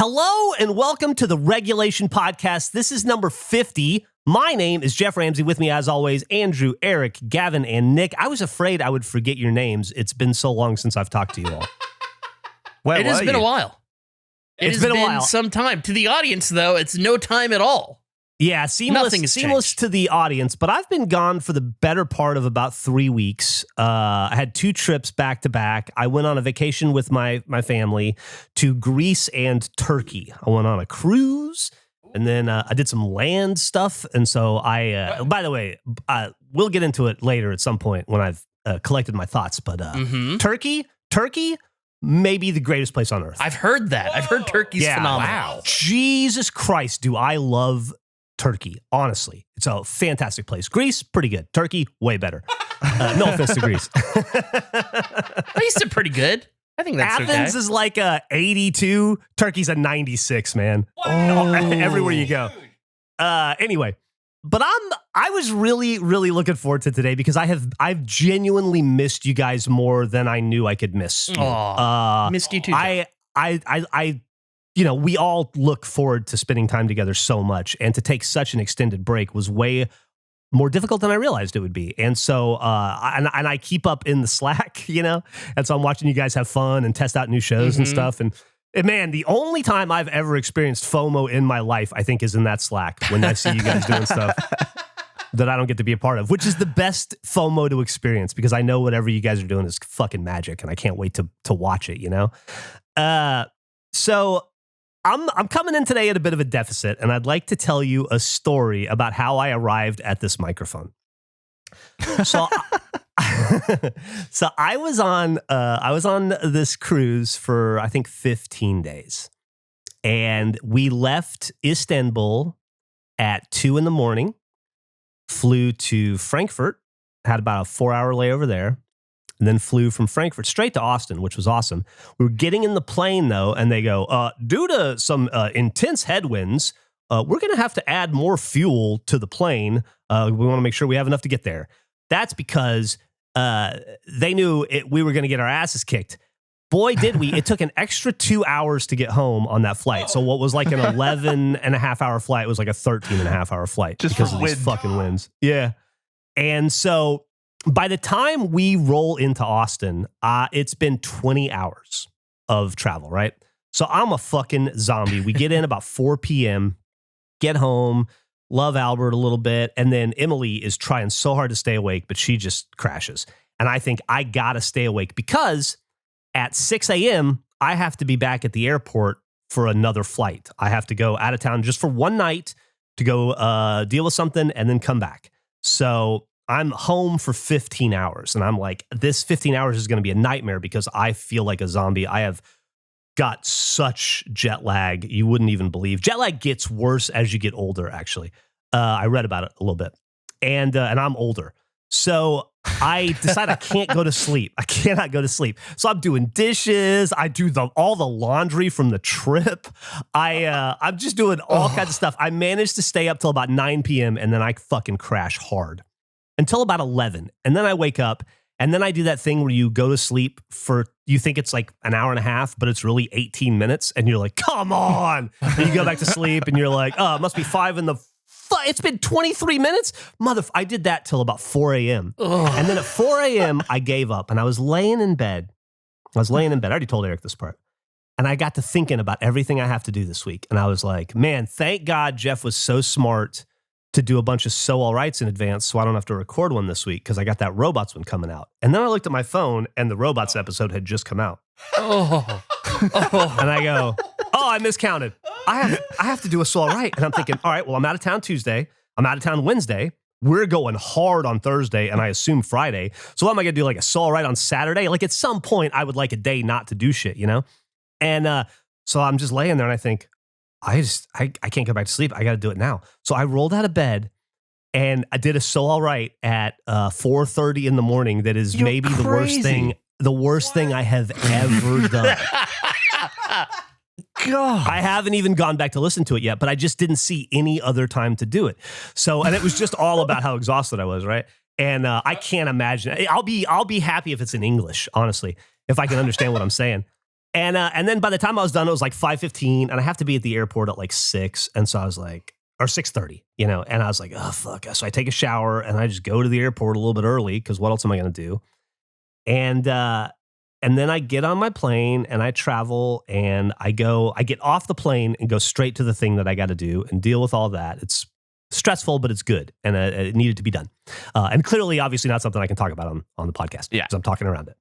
Hello and welcome to the Regulation Podcast. This is number 50. My name is Geoff Ramsey. With me, as always, Andrew, Eric, Gavin, and Nick. I was afraid I would forget your names. It's been so long since I've talked to you all. It has been a while. It's been a while. Some time. To the audience, though, it's no time at all. Yeah, seamless to the audience, but I've been gone for the better part of about 3 weeks. I had 2 trips back to back. I went on a vacation with my family to Greece and Turkey. I went on a cruise, and then I did some land stuff. And so by the way, we'll get into it later at some point when I've collected my thoughts. But Turkey, may be the greatest place on earth. I've heard that. I've heard Turkey's phenomenal. Wow. Jesus Christ, do I love Turkey, honestly. It's a fantastic place. Greece, pretty good. Turkey, way better. No offense to Greece. Greece are pretty good. I think that's Athens is like a 82. Turkey's a 96, man. Wow. Everywhere you go. Anyway, but I was really, really looking forward to today because I've genuinely missed you guys more than I knew I could miss. Missed you too. We all look forward to spending time together so much, and to take such an extended break was way more difficult than I realized it would be. And so, I keep up in the Slack, and so I'm watching you guys have fun and test out new shows and stuff. And man, the only time I've ever experienced FOMO in my life, I think, is in that Slack when I see you guys doing stuff that I don't get to be a part of, which is the best FOMO to experience because I know whatever you guys are doing is fucking magic, and I can't wait to watch it. So I'm coming in today at a bit of a deficit, and I'd like to tell you a story about how I arrived at this microphone. So, so I was on this cruise for I think 15 days, and we left Istanbul at 2 a.m. Flew to Frankfurt, had about a 4-hour layover there. And then flew from Frankfurt straight to Austin, which was awesome. We were getting in the plane, though, and they go, due to some intense headwinds, we're going to have to add more fuel to the plane. We want to make sure we have enough to get there. That's because they knew we were going to get our asses kicked. Boy, did we. It took an extra 2 hours to get home on that flight. So what was like an 11-and-a-half-hour flight was like a 13-and-a-half-hour flight. Just because for of these wind. fucking winds. Yeah. And so by the time we roll into Austin, it's been 20 hours of travel, right? So I'm a fucking zombie. We get in about 4 p.m., get home, love Albert a little bit, and then Emily is trying so hard to stay awake, but she just crashes. And I think I gotta stay awake because at 6 a.m., I have to be back at the airport for another flight. I have to go out of town just for one night to go deal with something and then come back. So I'm home for 15 hours, and I'm like, this 15 hours is going to be a nightmare because I feel like a zombie. I have got such jet lag. You wouldn't even believe. Jet lag gets worse as you get older, actually. I read about it a little bit, and I'm older. So I decide I can't go to sleep. I cannot go to sleep. So I'm doing dishes. I do all the laundry from the trip. I'm just doing all kinds of stuff. I managed to stay up till about 9 p.m., and then I fucking crash hard until about 11. And then I wake up, and then I do that thing where you go to sleep you think it's like an hour and a half, but it's really 18 minutes. And you're like, come on. And you go back to sleep, and you're like, oh, it must be 5 in the... It's been 23 minutes? I did that till about 4 a.m. And then at 4 a.m., I gave up, and I was laying in bed. I already told Eric this part. And I got to thinking about everything I have to do this week. And I was like, man, thank God Geoff was so smart to do a bunch of So All Rights in advance so I don't have to record one this week because I got that Robots one coming out. And then I looked at my phone, and the Robots episode had just come out. And I go, I miscounted. I have to do a So All Right. And I'm thinking, all right, well, I'm out of town Tuesday. I'm out of town Wednesday. We're going hard on Thursday, and I assume Friday. So what am I going to do, like a So All Right on Saturday? Like at some point, I would like a day not to do shit, And so I'm just laying there, and I think, I can't go back to sleep. I got to do it now. So I rolled out of bed, and I did a So All Right at 4:30 in the morning. That is maybe crazy. the worst thing I have ever done. God. I haven't even gone back to listen to it yet, but I just didn't see any other time to do it. So, and it was just all about how exhausted I was, right? And I can't imagine. I'll be happy if it's in English, honestly, if I can understand what I'm saying. And then by the time I was done, it was like 5:15, and I have to be at the airport at like 6. And so I was like, or 6:30, and I was like, oh, fuck. So I take a shower and I just go to the airport a little bit early because what else am I going to do? And then I get on my plane and I travel and I get off the plane and go straight to the thing that I got to do and deal with all that. It's stressful, but it's good. And it needed to be done. And clearly, obviously not something I can talk about on the podcast. Yeah. Because I'm talking around it.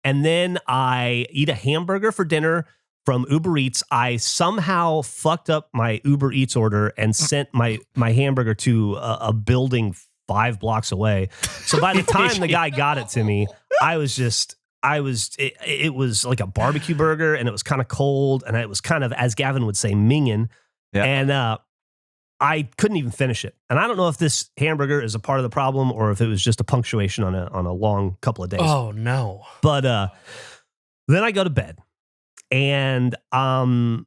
And then I eat a hamburger for dinner from Uber Eats. I somehow fucked up my Uber Eats order and sent my hamburger to a building 5 blocks away. So by the time the guy got it to me, it was like a barbecue burger, and it was kind of cold, and it was kind of, as Gavin would say, minging. Yeah. And I couldn't even finish it. And I don't know if this hamburger is a part of the problem or if it was just a punctuation on a long couple of days. Oh, no. But then I go to bed, and I'm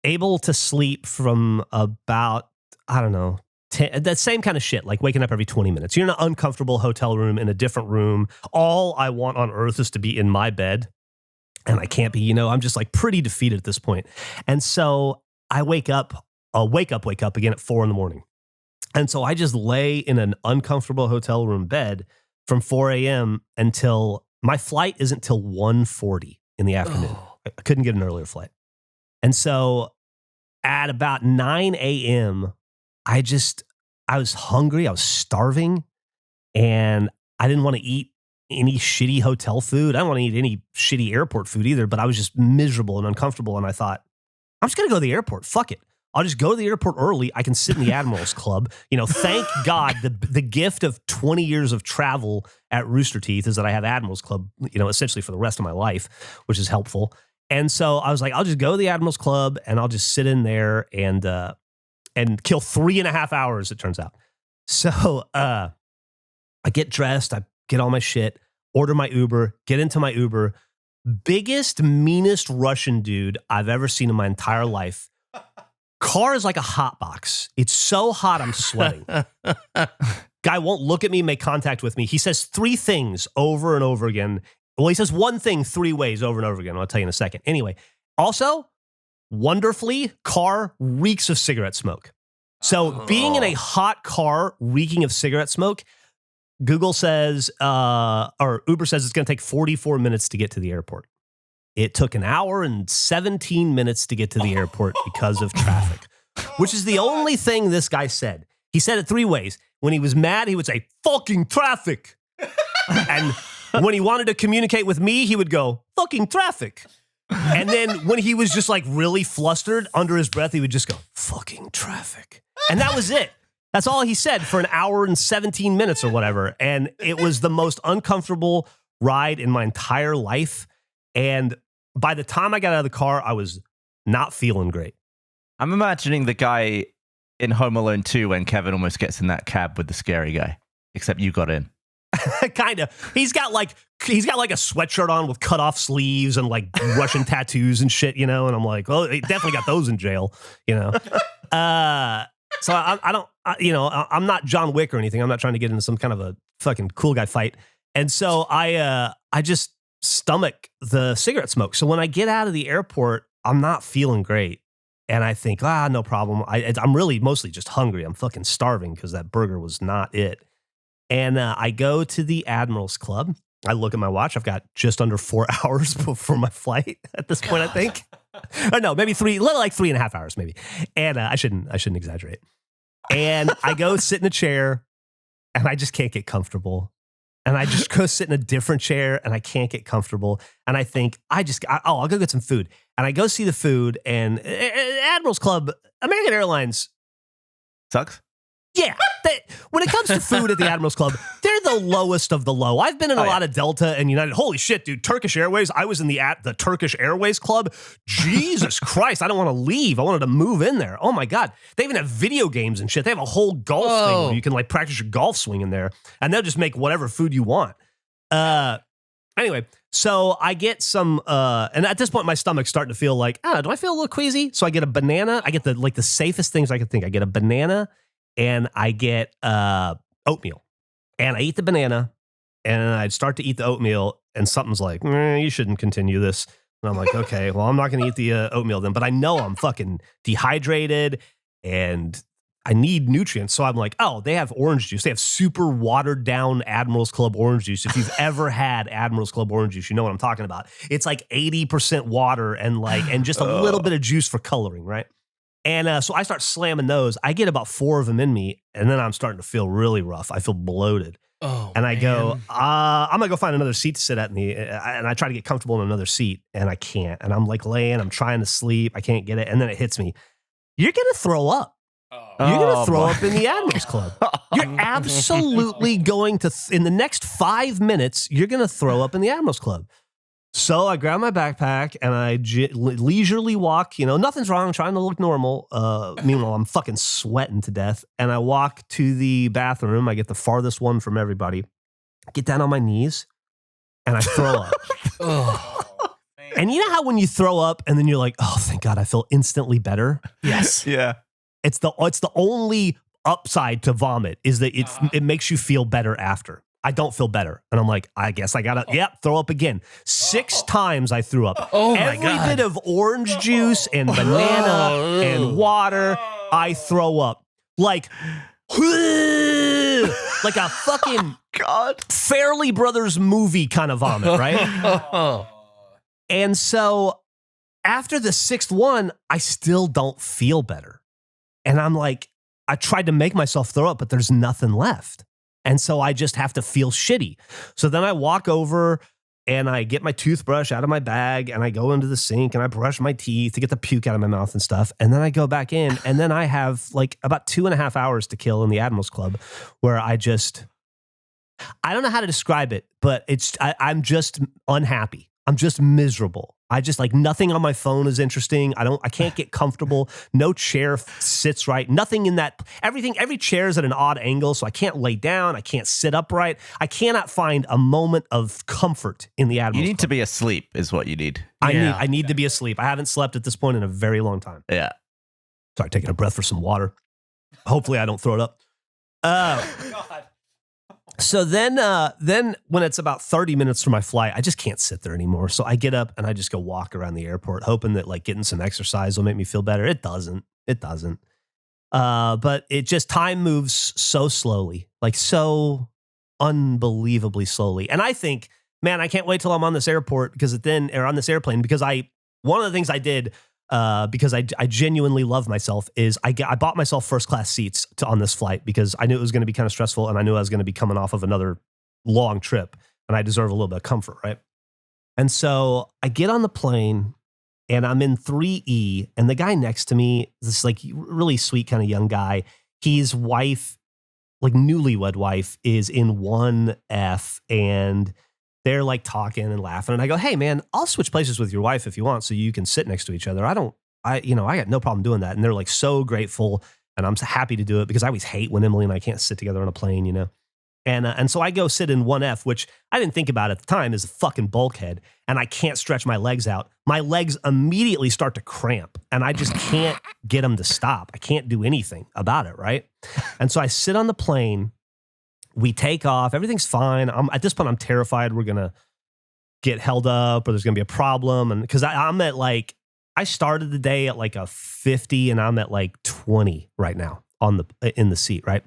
able to sleep from about, I don't know, that same kind of shit, like waking up every 20 minutes. You're in an uncomfortable hotel room in a different room. All I want on earth is to be in my bed, and I can't be, I'm just like pretty defeated at this point. And so I wake up again at 4 a.m. And so I just lay in an uncomfortable hotel room bed from 4 a.m. until my flight isn't till 1:40 in the afternoon. Oh. I couldn't get an earlier flight. And so at about 9 a.m., I was hungry. I was starving, and I didn't want to eat any shitty hotel food. I don't want to eat any shitty airport food either, but I was just miserable and uncomfortable. And I thought, I'm just going to go to the airport. Fuck it. I'll just go to the airport early. I can sit in the Admirals Club. Thank God the gift of 20 years of travel at Rooster Teeth is that I have Admirals Club, essentially for the rest of my life, which is helpful. And so I was like, I'll just go to the Admirals Club and I'll just sit in there and kill 3.5 hours, it turns out. So I get dressed, I get all my shit, order my Uber, get into my Uber. Biggest, meanest Russian dude I've ever seen in my entire life. Car is like a hot box. It's so hot I'm sweating. Guy won't look at me, make contact with me. He says 3 things over and over again. Well, he says one thing 3 ways over and over again. I'll tell you in a second. Anyway, also, wonderfully, car reeks of cigarette smoke. So being in a hot car reeking of cigarette smoke, Google says, or Uber says it's going to take 44 minutes to get to the airport. It took 1 hour and 17 minutes to get to the airport because of traffic, which is the only thing this guy said. He said it 3 ways. When he was mad, he would say, fucking traffic. And when he wanted to communicate with me, he would go, fucking traffic. And then when he was just like really flustered under his breath, he would just go, fucking traffic. And that was it. That's all he said for 1 hour and 17 minutes or whatever. And it was the most uncomfortable ride in my entire life. And by the time I got out of the car, I was not feeling great. I'm imagining the guy in Home Alone 2 when Kevin almost gets in that cab with the scary guy, except you got in. Kind of. He's got like a sweatshirt on with cut off sleeves and like Russian tattoos and shit, and I'm like, well, he definitely got those in jail, So I'm not John Wick or anything. I'm not trying to get into some kind of a fucking cool guy fight. And so I just stomach the cigarette smoke. So when I get out of the airport, I'm not feeling great. And I think, no problem. I'm really mostly just hungry. I'm fucking starving because that burger was not it. And I go to the Admirals Club. I look at my watch. I've got just under 4 hours before my flight at this point, I think. Or no, maybe 3.5 hours, maybe. And I shouldn't exaggerate. And I go sit in a chair, and I just can't get comfortable. And I just go sit in a different chair, and I can't get comfortable. And I think, I'll go get some food. And I go see the food, and Admirals Club, American Airlines. Sucks? Yeah. When it comes to food at the Admirals Club, they're the lowest of the low. I've been in a lot of Delta and United. Holy shit, dude. Turkish Airways. I was in the Turkish Airways Club. Jesus Christ. I don't want to leave. I wanted to move in there. Oh my God. They even have video games and shit. They have a whole golf thing where you can like practice your golf swing in there, and they'll just make whatever food you want. Anyway, so I get some, and at this point, my stomach's starting to feel like, do I feel a little queasy? So I get a banana. I get the safest things I could think. I get a banana and I get oatmeal. And I eat the banana and I start to eat the oatmeal and something's like, you shouldn't continue this. And I'm like, okay, well, I'm not going to eat the oatmeal then, but I know I'm fucking dehydrated and I need nutrients. So I'm like, oh, they have orange juice. They have super watered down Admiral's Club orange juice. If you've ever had Admiral's Club orange juice, you know what I'm talking about. It's like 80% water and just a little bit of juice for coloring, right? And so I start slamming those. I get about 4 of them in me, and then I'm starting to feel really rough. I feel bloated. Oh, and I go, I'm going to go find another seat to sit at me. And I try to get comfortable in another seat, and I can't. And I'm like laying, I'm trying to sleep. I can't get it. And then it hits me. You're going to throw up. You're going to throw up in the Admiral's Club. You're absolutely going to, in the next 5 minutes, you're going to throw up in the Admiral's Club. So I grab my backpack and I leisurely walk, nothing's wrong. I'm trying to look normal. Meanwhile, I'm fucking sweating to death. And I walk to the bathroom. I get the farthest one from everybody. Get down on my knees and I throw up. And you know how when you throw up and then you're like, oh, thank God, I feel instantly better. Yes. Yeah. It's the only upside to vomit is that it makes you feel better after. I don't feel better. And I'm like, I guess I got to, throw up again. 6 times I threw up. Oh my Every God. bit of orange juice and banana and water, I throw up. Like a fucking Fairly Brothers movie kind of vomit, right? And so after the 6th one, I still don't feel better. And I'm like, I tried to make myself throw up, but there's nothing left. And so I just have to feel shitty. So then I walk over and I get my toothbrush out of my bag and I go into the sink and I brush my teeth to get the puke out of my mouth and stuff. And then I go back in and then I have like about 2.5 hours to kill in the Admiral's Club where I don't know how to describe it, but I'm just unhappy. I'm just miserable. I just like nothing on my phone is interesting. I can't get comfortable. No chair sits right. Nothing in that, every chair is at an odd angle. So I can't lay down. I can't sit upright. I cannot find a moment of comfort in the Admiral's You need Club. to be asleep is what you need. I need to be asleep. I haven't slept at this point in a very long time. Yeah. Sorry, taking a breath for some water. Hopefully I don't throw it up. So then when it's about 30 minutes from my flight, I just can't sit there anymore. So I get up and I just go walk around the airport, hoping that like getting some exercise will make me feel better. It doesn't. But it just, time moves so slowly, like so unbelievably slowly. And I think, man, I can't wait till I'm on this airport on this airplane, because one of the things I did, because I genuinely love myself, is I bought myself first class seats on this flight because I knew it was going to be kind of stressful and I knew I was going to be coming off of another long trip and I deserve a little bit of comfort, right? And so I get on the plane and I'm in 3E and the guy next to me, this like really sweet kind of young guy, his wife, like newlywed wife, is in 1F and they're like talking and laughing. And I go, hey man, I'll switch places with your wife if you want so you can sit next to each other. I got no problem doing that. And they're like so grateful and I'm so happy to do it because I always hate when Emily and I can't sit together on a plane, And so I go sit in 1F, which I didn't think about at the time is a fucking bulkhead, and I can't stretch my legs out. My legs immediately start to cramp and I just can't get them to stop. I can't do anything about it, right? And so I sit on the plane. We take off. Everything's fine. At this point, I'm terrified we're going to get held up or there's going to be a problem. And because I'm at like, I started the day at like a 50 and I'm at like 20 right now in the seat, right?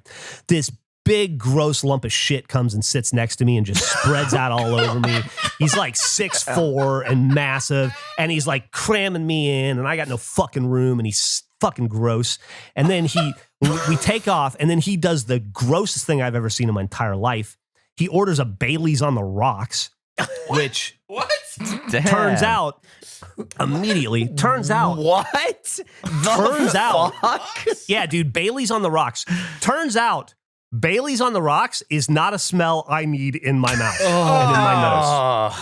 This big gross lump of shit comes and sits next to me and just spreads out all over me. He's like 6'4" and massive and he's like cramming me in and I got no fucking room and he's fucking gross. And then we take off and then he does the grossest thing I've ever seen in my entire life. He orders a Bailey's on the rocks, which turns out yeah, dude, Bailey's on the rocks. Turns out Bailey's on the rocks is not a smell I need in my mouth and in my nose.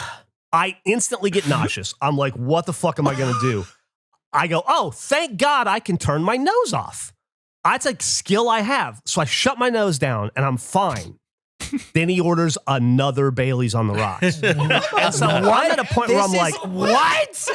I instantly get nauseous. I'm like, what the fuck am I going to do? I go, oh, thank God I can turn my nose off. That's a skill I have. So I shut my nose down and I'm fine. Then he orders another Bailey's on the rocks. And so I'm at a point where I'm like, what?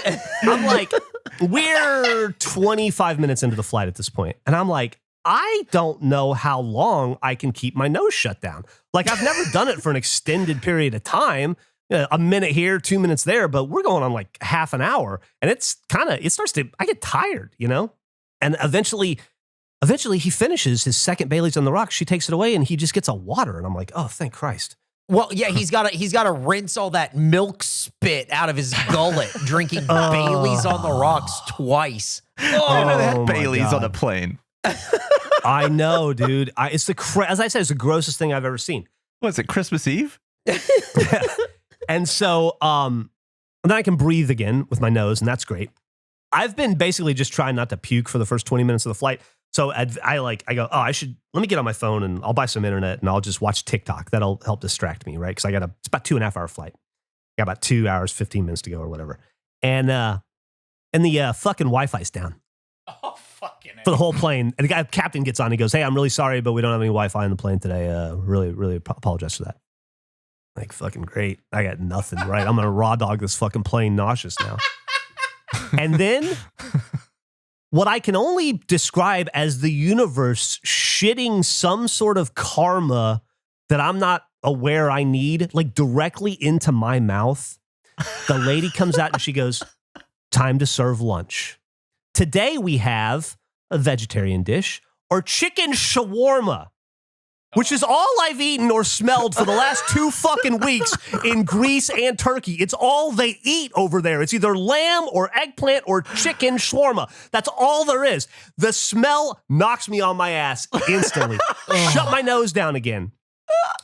I'm like, we're 25 minutes into the flight at this point. And I'm like, I don't know how long I can keep my nose shut down. Like I've never done it for an extended period of time. a minute here, 2 minutes there, but we're going on like half an hour. And it starts to, I get tired, And eventually he finishes his second Bailey's on the rocks. She takes it away and he just gets a water. And I'm like, oh, thank Christ. Well, yeah, he's got to rinse all that milk spit out of his gullet, drinking Bailey's on the rocks twice. I didn't know they had my Bailey's God. on a plane. I know, dude. As I said, it's the grossest thing I've ever seen. Was it Christmas Eve? And so, then I can breathe again with my nose, and that's great. I've been basically just trying not to puke for the first 20 minutes of the flight. So I go, let me get on my phone and I'll buy some internet and I'll just watch TikTok. That'll help distract me, right? Because it's about 2.5 hour flight. Got about 2 hours, 15 minutes to go or whatever. And the fucking Wi-Fi's down. Oh, fucking For the whole plane. And the captain gets on, he goes, hey, I'm really sorry, but we don't have any Wi-Fi on the plane today. Really, really apologize for that. Like, fucking great. I got nothing, right? I'm going to raw dog this fucking plane nauseous now. And then what I can only describe as the universe shitting some sort of karma that I'm not aware I need, like directly into my mouth. The lady comes out and she goes, time to serve lunch. Today we have a vegetarian dish or chicken shawarma, which is all I've eaten or smelled for the last 2 fucking weeks in Greece and Turkey. It's all they eat over there. It's either lamb or eggplant or chicken shawarma. That's all there is. The smell knocks me on my ass instantly. Shut my nose down again.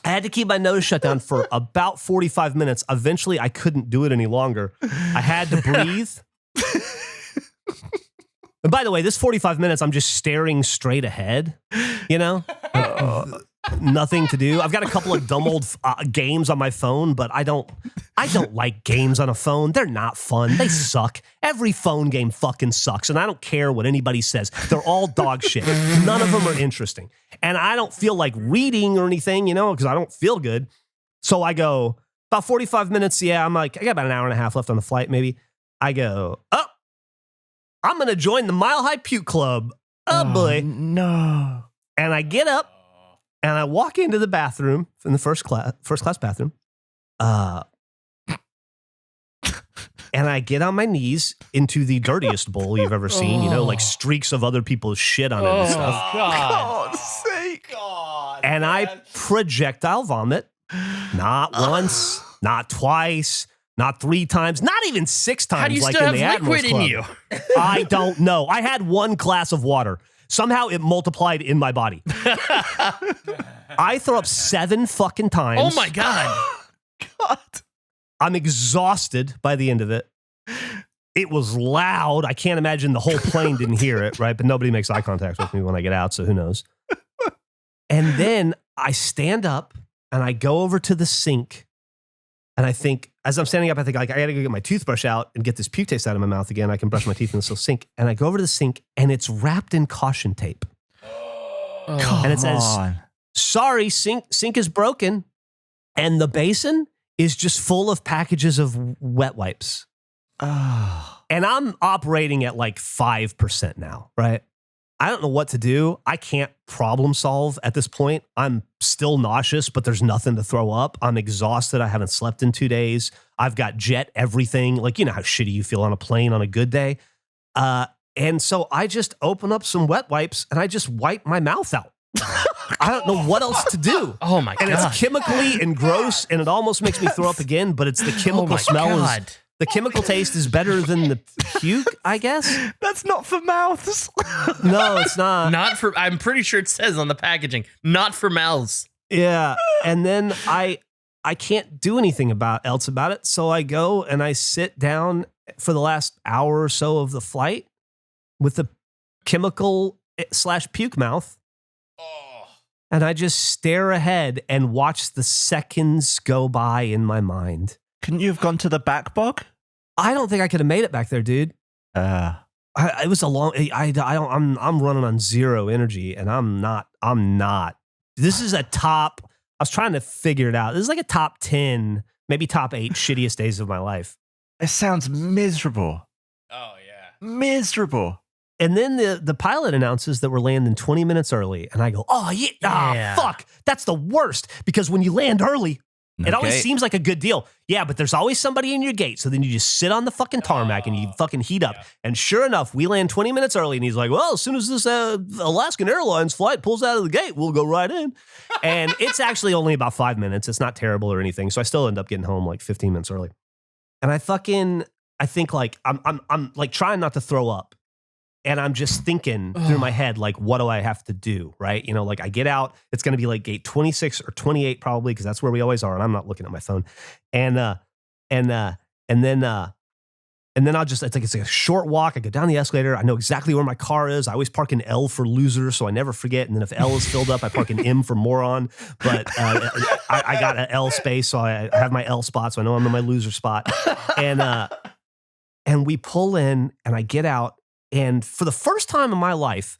I had to keep my nose shut down for about 45 minutes. Eventually, I couldn't do it any longer. I had to breathe. And by the way, this 45 minutes, I'm just staring straight ahead, Nothing to do. I've got a couple of dumb old games on my phone, but I don't like games on a phone. They're not fun. They suck. Every phone game fucking sucks, and I don't care what anybody says. They're all dog shit. None of them are interesting. And I don't feel like reading or anything, because I don't feel good. So I go, about 45 minutes, I'm like, I got about an hour and a half left on the flight, maybe. I go, I'm going to join the Mile High Puke Club. Oh, boy. No. And I get up. And I walk into the bathroom, in the first class bathroom, and I get on my knees into the dirtiest bowl you've ever seen, like streaks of other people's shit on it and stuff. God's sake. God. And I projectile vomit, not once, not twice, not 3 times, not even 6 times. How do you like still in have the liquid Admiral's in you? Club. I don't know. I had 1 glass of water. Somehow it multiplied in my body. I throw up 7 fucking times. Oh my God. God. I'm exhausted by the end of it. It was loud. I can't imagine the whole plane didn't hear it, right? But nobody makes eye contact with me when I get out, so who knows? And then I stand up and I go over to the sink. And I think, as I'm standing up, I think, like, I got to go get my toothbrush out and get this puke taste out of my mouth again. I can brush my teeth in this little sink. And I go over to the sink, and it's wrapped in caution tape. And it says, sorry, sink is broken. And the basin is just full of packages of wet wipes. And I'm operating at like 5% now, right? I don't know what to do. I can't problem solve at this point. I'm still nauseous, but there's nothing to throw up. I'm exhausted. I haven't slept in 2 days. I've got jet everything. Like, you know how shitty you feel on a plane on a good day. And so I just open up some wet wipes and I just wipe my mouth out. I don't know what else to do. Oh my God. And it's chemically and gross, and it almost makes me throw up again, but it's the chemical smell. The chemical taste is better than the puke, I guess. That's not for mouths. No, it's not. Not for, I'm pretty sure it says on the packaging, not for mouths. Yeah. And then I can't do anything else about it. So I go and I sit down for the last hour or so of the flight with the chemical / puke mouth. And I just stare ahead and watch the seconds go by in my mind. Couldn't you have gone to the back bog? I don't think I could have made it back there, dude. It was a long. I'm running on 0 energy, and I'm not. This is a top. I was trying to figure it out. This is like a top 10, maybe top 8 shittiest days of my life. It sounds miserable. Oh yeah, miserable. And then the pilot announces that we're landing 20 minutes early, and I go, oh yeah. Fuck, that's the worst, because when you land early, It always gate. seems like a good deal. Yeah, but there's always somebody in your gate. So then you just sit on the fucking tarmac and you fucking heat up. And sure enough, we land 20 minutes early. And he's like, well, as soon as this Alaskan Airlines flight pulls out of the gate, we'll go right in. And it's actually only about 5 minutes. It's not terrible or anything. So I still end up getting home like 15 minutes early. And I think like I'm like trying not to throw up. And I'm just thinking through my head, like, what do I have to do? Right. You know, like I get out, it's going to be like gate 26 or 28 probably, because that's where we always are. And I'm not looking at my phone. And then I'll just, it's like a short walk. I go down the escalator. I know exactly where my car is. I always park in L for loser, so I never forget. And then if L is filled up, I park in M for moron. But I got an L space, so I have my L spot, so I know I'm in my loser spot. And we pull in, and I get out. And for the first time in my life,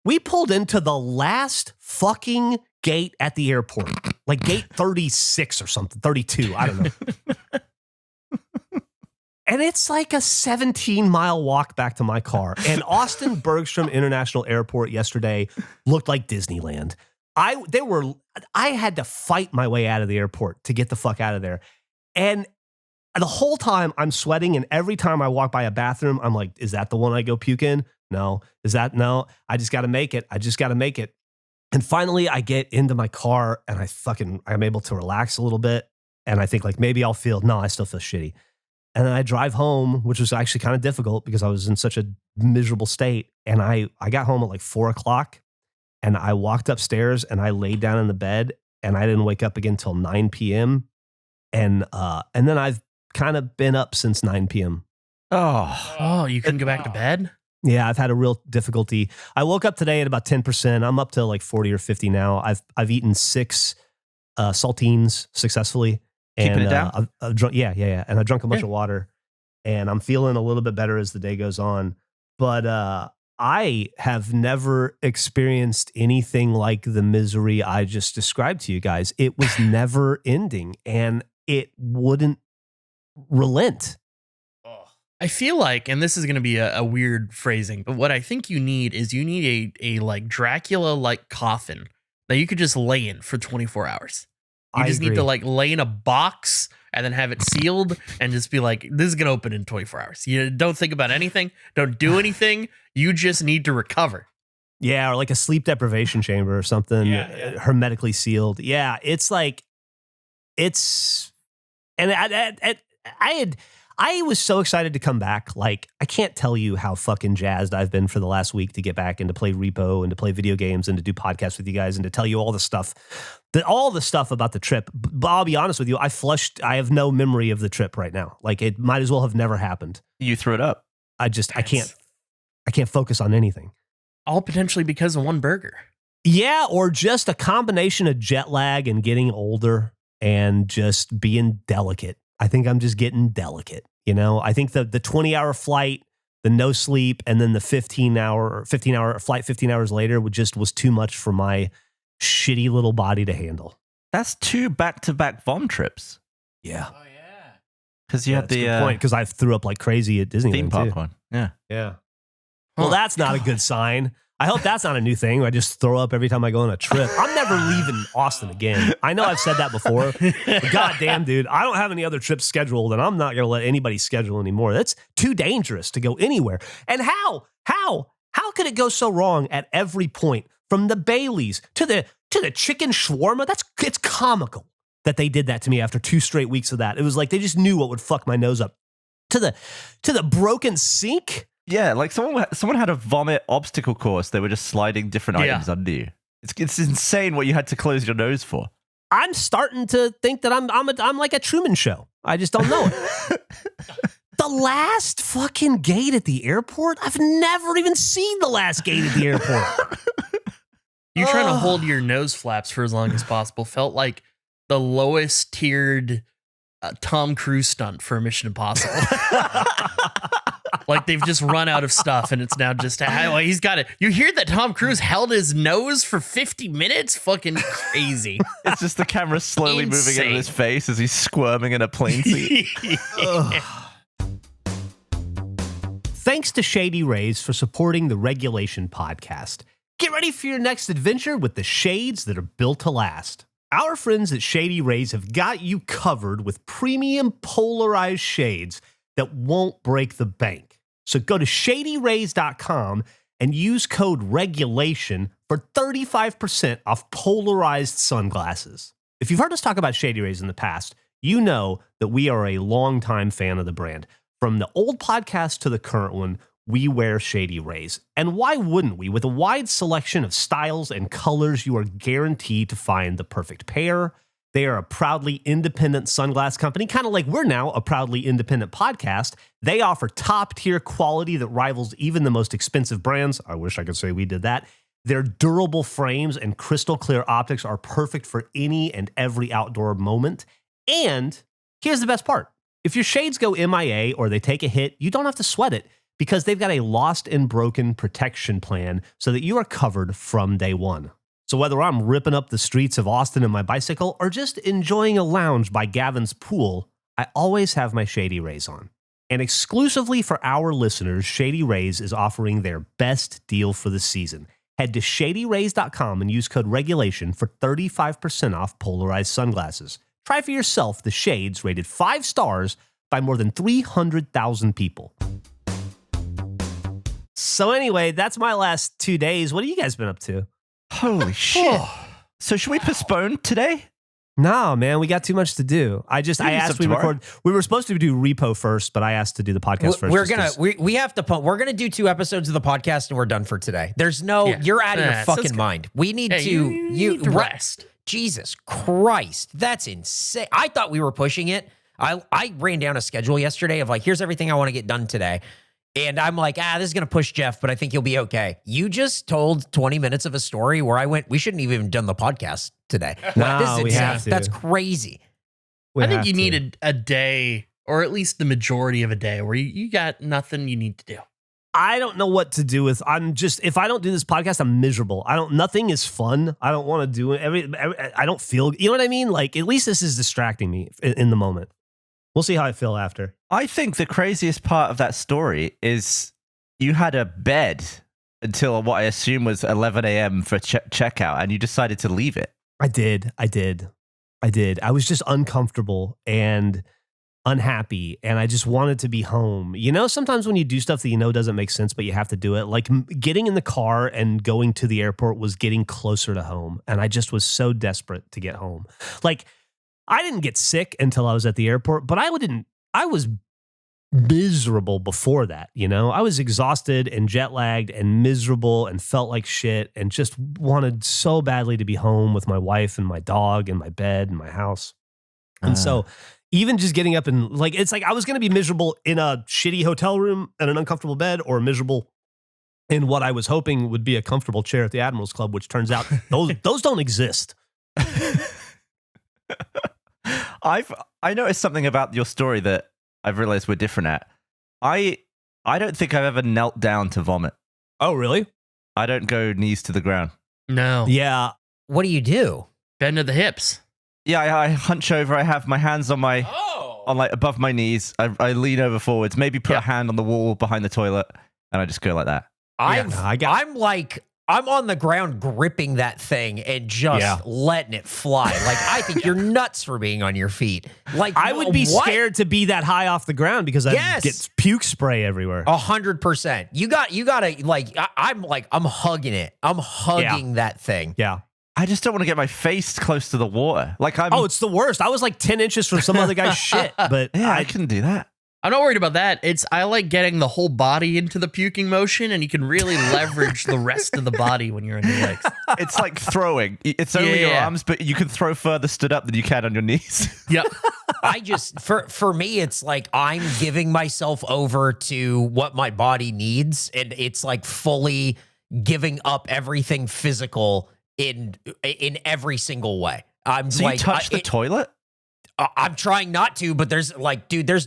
we pulled into the last fucking gate at the airport, like gate 36 or something, 32, I don't know. And it's like a 17-mile walk back to my car. And Austin Bergstrom International Airport yesterday looked like Disneyland. I had to fight my way out of the airport to get the fuck out of there. And the whole time I'm sweating, and every time I walk by a bathroom, I'm like, is that the one I go puke in? No. No. I just got to make it. And finally I get into my car and I'm able to relax a little bit. And I think like, maybe I still feel shitty. And then I drive home, which was actually kind of difficult because I was in such a miserable state. And I got home at like 4:00, and I walked upstairs and I laid down in the bed, and I didn't wake up again until 9 p.m. And then I've kind of been up since 9 p.m. Oh, you couldn't go back to bed? Yeah, I've had a real difficulty. I woke up today at about 10%. I'm up to like 40 or 50 now. I've eaten 6 saltines successfully. Keeping it down? I've drunk, yeah. And I drank a bunch of water, and I'm feeling a little bit better as the day goes on. But I have never experienced anything like the misery I just described to you guys. It was never ending, and it wouldn't relent. I feel like, and this is going to be a weird phrasing, but what I think you need a like Dracula-like coffin that you could just lay in for 24 hours. You just need to like lay in a box and then have it sealed and just be like, this is going to open in 24 hours. You don't think about anything. Don't do anything. You just need to recover. Yeah, or like a sleep deprivation chamber or something, hermetically sealed. Yeah, it's like, and I was so excited to come back. Like, I can't tell you how fucking jazzed I've been for the last week to get back and to play Repo and to play video games and to do podcasts with you guys and to tell you all the stuff about the trip. But I'll be honest with you, I have no memory of the trip right now. Like, it might as well have never happened. You threw it up. I can't focus on anything. All potentially because of one burger. Yeah, or just a combination of jet lag and getting older and just being delicate. I think I'm just getting delicate. You know, I think the 20-hour flight, the no sleep, and then the 15-hour flight 15 hours later was too much for my shitty little body to handle. That's 2 back-to-back vom trips. Yeah. Oh, yeah. Because you had the point, because I threw up like crazy at Disneyland theme park too. one. Yeah. Yeah. Well, that's not a good sign. I hope that's not a new thing where I just throw up every time I go on a trip. I'm never leaving Austin again. I know I've said that before. But goddamn, dude, I don't have any other trips scheduled, and I'm not going to let anybody schedule anymore. That's too dangerous to go anywhere. And how could it go so wrong at every point? From the Baileys to the chicken shawarma? It's comical that they did that to me after 2 straight weeks of that. It was like they just knew what would fuck my nose up. To the broken sink. Yeah, like someone had a vomit obstacle course. They were just sliding different items under you. It's insane what you had to close your nose for. I'm starting to think that I'm like a Truman Show. I just don't know it. The last fucking gate at the airport? I've never even seen the last gate at the airport. You trying to hold your nose flaps for as long as possible felt like the lowest tiered Tom Cruise stunt for Mission Impossible. Like they've just run out of stuff and it's now just, he's got it. You hear that Tom Cruise held his nose for 50 minutes? Fucking crazy. It's just the camera slowly moving into his face as he's squirming in a plane seat. Thanks to Shady Rays for supporting the Regulation Podcast. Get ready for your next adventure with the shades that are built to last. our friends at Shady Rays have got you covered with premium polarized shades that won't break the bank. So go to shadyrays.com and use code REGULATION for 35% off polarized sunglasses. If you've heard us talk about Shady Rays in the past, you know that we are a longtime fan of the brand. From the old podcast to the current one, we wear Shady Rays. And why wouldn't we? With a wide selection of styles and colors, you are guaranteed to find the perfect pair. They are a proudly independent sunglass company, kind of like we're now a proudly independent podcast. They offer top-tier quality that rivals even the most expensive brands. I wish I could say we did that. Their durable frames and crystal clear optics are perfect for any and every outdoor moment. And here's the best part. If your shades go MIA or they take a hit, you don't have to sweat it because they've got a lost and broken protection plan so that you are covered from day one. So whether I'm ripping up the streets of Austin in my bicycle or just enjoying a lounge by Gavin's pool, I always have my Shady Rays on. And exclusively for our listeners, Shady Rays is offering their best deal for the season. Head to shadyrays.com and use code REGULATION for 35% off polarized sunglasses. Try for yourself the shades rated 5 stars by more than 300,000 people. So anyway, that's my last 2 days. What have you guys been up to? Holy shit. So should we postpone today? No, man, we got too much to do. I asked we record. We were supposed to do repo first, but I asked to do the podcast first. We have to we're gonna do 2 episodes of the podcast and we're done for today. There's no you're out of your fucking mind. We need to you rest. Jesus Christ, that's insane. I thought we were pushing it. I ran down a schedule yesterday of like, here's everything I want to get done today. And I'm like, this is going to push Geoff, but I think he'll be okay. You just told 20 minutes of a story where I went, we shouldn't have even done the podcast today. No, we have to. That's crazy. I think you need a day, or at least the majority of a day, where you got nothing you need to do. I don't know what to do with. If I don't do this podcast, I'm miserable. Nothing is fun. I don't want to do it. I don't feel, you know what I mean? Like, at least this is distracting me in the moment. We'll see how I feel after. I think the craziest part of that story is you had a bed until what I assume was 11 a.m. for checkout, and you decided to leave it. I did. I was just uncomfortable and unhappy, and I just wanted to be home. You know, sometimes when you do stuff that you know doesn't make sense, but you have to do it, like getting in the car and going to the airport was getting closer to home, and I just was so desperate to get home. Like, I didn't get sick until I was at the airport, but I was miserable before that, you know? I was exhausted and jet lagged and miserable and felt like shit and just wanted so badly to be home with my wife and my dog and my bed and my house. And so even just getting up and like, it's like I was going to be miserable in a shitty hotel room and an uncomfortable bed, or miserable in what I was hoping would be a comfortable chair at the Admirals Club, which turns out those don't exist. I noticed something about your story that I've realized we're different at. I don't think I've ever knelt down to vomit. Oh, really? I don't go knees to the ground. No. Yeah. What do you do? Bend to the hips. Yeah, I hunch over. I have my hands on like above my knees. I lean over forwards, maybe put a hand on the wall behind the toilet, and I just go like that. I'm on the ground gripping that thing and just letting it fly. Like, I think you're nuts for being on your feet. Like, I would be scared to be that high off the ground because I get puke spray everywhere. 100%. You gotta like, I'm hugging it. I'm hugging that thing. Yeah. I just don't want to get my face close to the water. Like it's the worst. I was like 10 inches from some other guy's shit, but yeah, I couldn't do that. I'm not worried about that. I like getting the whole body into the puking motion, and you can really leverage the rest of the body when you're on your legs. It's like throwing. It's only your arms, but you can throw further stood up than you can on your knees. Yep. I just, for me, it's like I'm giving myself over to what my body needs, and it's like fully giving up everything physical in every single way. So you touch the toilet? I'm trying not to, but there's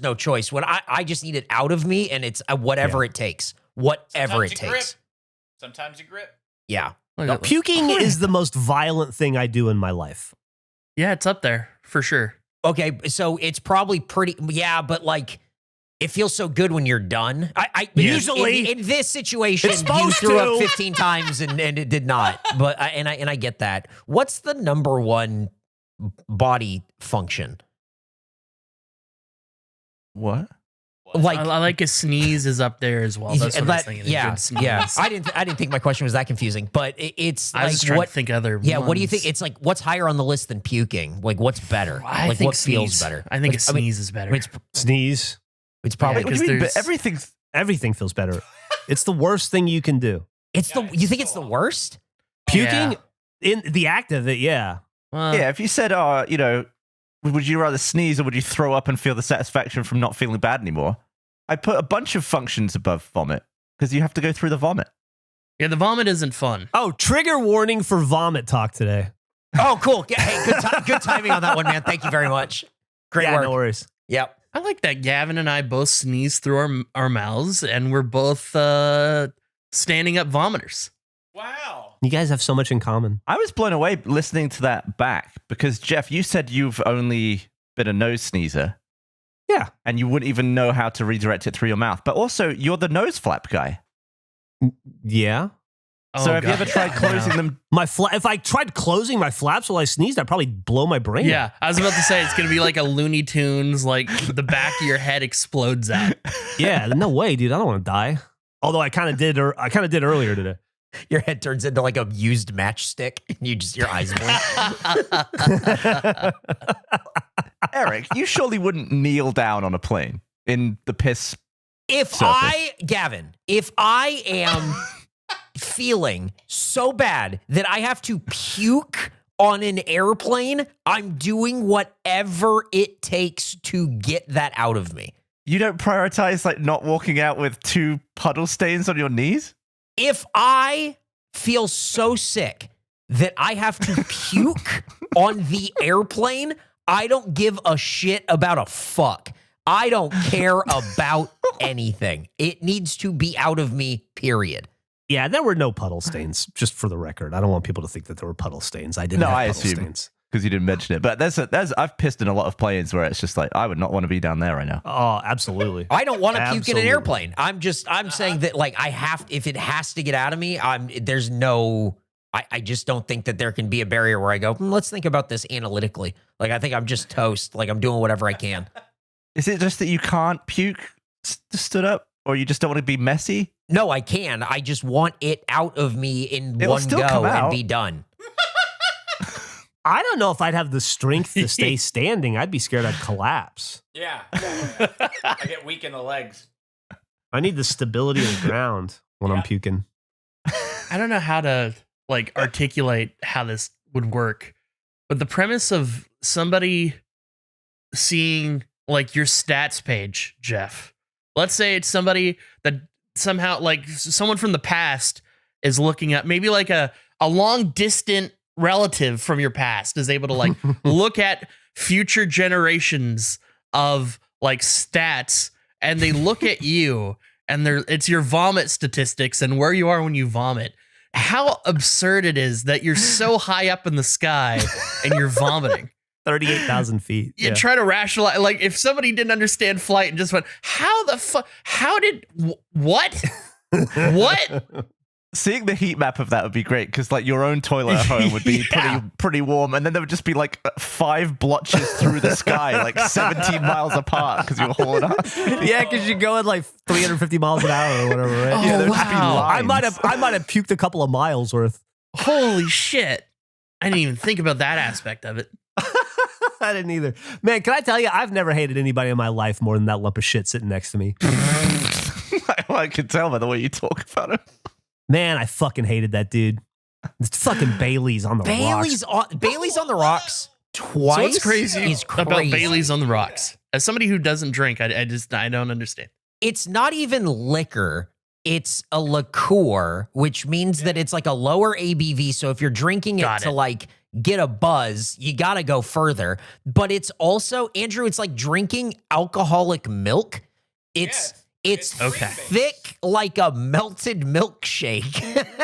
no choice. When I just need it out of me, and it's whatever it takes. Whatever it takes. Sometimes you grip. Yeah. No, puking is the most violent thing I do in my life. Yeah, it's up there for sure. Okay, so it's probably pretty. Yeah, but like, it feels so good when you're done. I usually in this situation, you threw up 15 times and it did not. But I get that. What's the number one body function. What? Like, I like a sneeze is up there as well. That's what I was thinking. A yeah, good sneeze. yeah. I didn't think my question was that confusing, but it's I was like just trying what? to think other. Yeah, what do you ones. think? It's like what's higher on the list than puking? Like what's better? I like think what feels sneeze. better? I think Like, a sneeze is better. Sneeze. It's probably What do you mean? But Everything feels better. It's the worst thing you can do. you think it's the worst? Puking Yeah. in the act of it, yeah. Yeah, if you said, would you rather sneeze or would you throw up and feel the satisfaction from not feeling bad anymore? I put a bunch of functions above vomit because you have to go through the vomit. Yeah, the vomit isn't fun. Oh, trigger warning for vomit talk today. Oh, cool. Yeah, hey, good timing on that one, man. Thank you very much. Great Yeah, work. no worries. Yep. I like that Gavin and I both sneeze through our mouths, and we're both standing up vomiters. Wow. You guys have so much in common. I was blown away listening to that back because, Geoff, you said you've only been a nose sneezer. Yeah. And you wouldn't even know how to redirect it through your mouth. But also, you're the nose flap guy. Yeah. So have you ever tried closing them? If I tried closing my flaps while I sneezed, I'd probably blow my brain out. Yeah, I was about to say it's gonna be like a Looney Tunes, like the back of your head explodes out. Yeah, no way, dude. I don't want to die. Although I kind of did earlier today. Your head turns into like a used matchstick and your eyes blink. Eric, you surely wouldn't kneel down on a plane in the piss. If I am feeling so bad that I have to puke on an airplane, I'm doing whatever it takes to get that out of me. You don't prioritize like not walking out with 2 puddle stains on your knees? If I feel so sick that I have to puke on the airplane, I don't give a shit about a fuck. I don't care about anything. It needs to be out of me, period. Yeah, there were no puddle stains, just for the record. I don't want people to think that there were puddle stains. I didn't No, have I puddle assume. stains. Because you didn't mention it. But I've pissed in a lot of planes where it's just like, I would not want to be down there right now. Oh, absolutely. I don't want to puke in an Absolutely. airplane. I'm saying that like if it has to get out of me, I just don't think that there can be a barrier where I go, let's think about this analytically. Like, I think I'm just toast. Like, I'm doing whatever I can. Is it just that you can't puke stood up? Or you just don't want to be messy? No, I can. I just want it out of me in It'll one still go come and out. be done. I don't know if I'd have the strength to stay standing. I'd be scared I'd collapse. Yeah. I get weak in the legs. I need the stability of the ground when I'm puking. I don't know how to like articulate how this would work, but the premise of somebody seeing like your stats page, Geoff. Let's say it's somebody that somehow like someone from the past is looking at maybe like a long distant relative from your past is able to like look at future generations of like stats and they look at you and it's your vomit statistics and where you are when you vomit. How absurd it is that you're so high up in the sky and you're vomiting. 38,000 feet. You try to rationalize, like if somebody didn't understand flight and just went, how the fuck, what? What? Seeing the heat map of that would be great because like your own toilet at home would be pretty warm, and then there would just be like 5 blotches through the sky, like 17 miles apart because you were hauling up. Yeah, because you're going like 350 miles an hour or whatever, right? Oh, Yeah, there'd just be wow. I lines. might have puked a couple of miles worth. Holy shit. I didn't even think about that aspect of it. I didn't either. Man, can I tell you, I've never hated anybody in my life more than that lump of shit sitting next to me. I can tell by the way you talk about it. Man, I fucking hated that dude. It's fucking Bailey's on the rocks. Bailey's on the rocks twice. So what's crazy is crazy about Bailey's on the rocks? As somebody who doesn't drink, I don't understand. It's not even liquor. It's a liqueur, which means that it's like a lower ABV. So if you're drinking it to like get a buzz, you got to go further. But it's also, Andrew, it's like drinking alcoholic milk. It's okay. thick like a melted milkshake.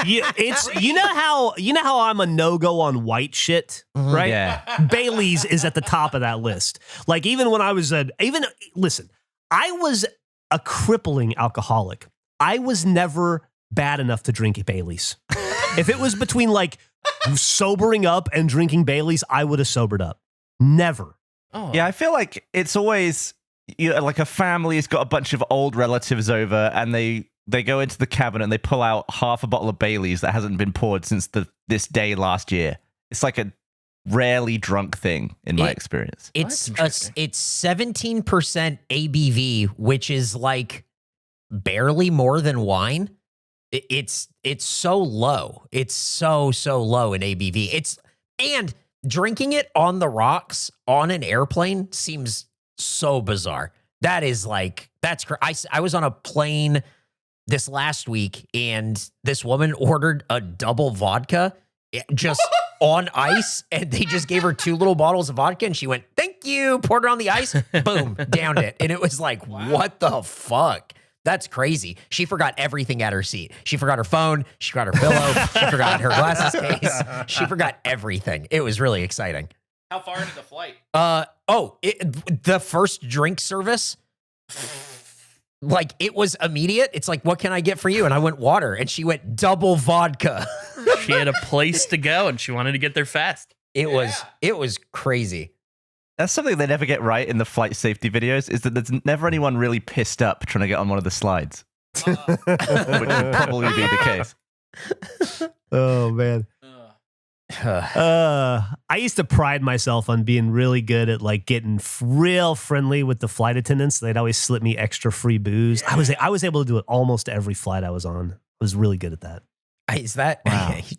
You know how I'm a no-go on white shit, right? Yeah. Bailey's is at the top of that list. Like even when I was listen, I was a crippling alcoholic. I was never bad enough to drink Bailey's. If it was between like sobering up and drinking Bailey's, I would have sobered up. Never. Oh, Yeah, I feel like it's always like a family's got a bunch of old relatives over, and they go into the cabinet and they pull out half a bottle of Bailey's that hasn't been poured since this day last year. It's like a rarely drunk thing in my experience. It's interesting. it's 17% ABV, which is like barely more than wine. It's so low. It's so low in ABV. And drinking it on the rocks on an airplane seems so bizarre. That is like, I was on a plane this last week, and this woman ordered a double vodka just on ice, and they just gave her 2 little bottles of vodka, and she went, "Thank you," poured it on the ice, boom, downed it. And it was like, what the fuck? That's crazy. She forgot everything at her seat. She forgot her phone. She forgot her pillow. She forgot her glasses case. She forgot everything. It was really exciting. How far into the flight? The first drink service, like, it was immediate. It's like, "What can I get for you?" And I went, "Water." And she went, "Double vodka." She had a place to go and she wanted to get there fast. It was crazy. That's something they never get right in the flight safety videos, is that there's never anyone really pissed up trying to get on one of the slides. Which would probably be the case. Oh, man. I used to pride myself on being really good at like getting real friendly with the flight attendants. They'd always slip me extra free booze. I was able to do it almost every flight I was on. I was really good at that. Is that,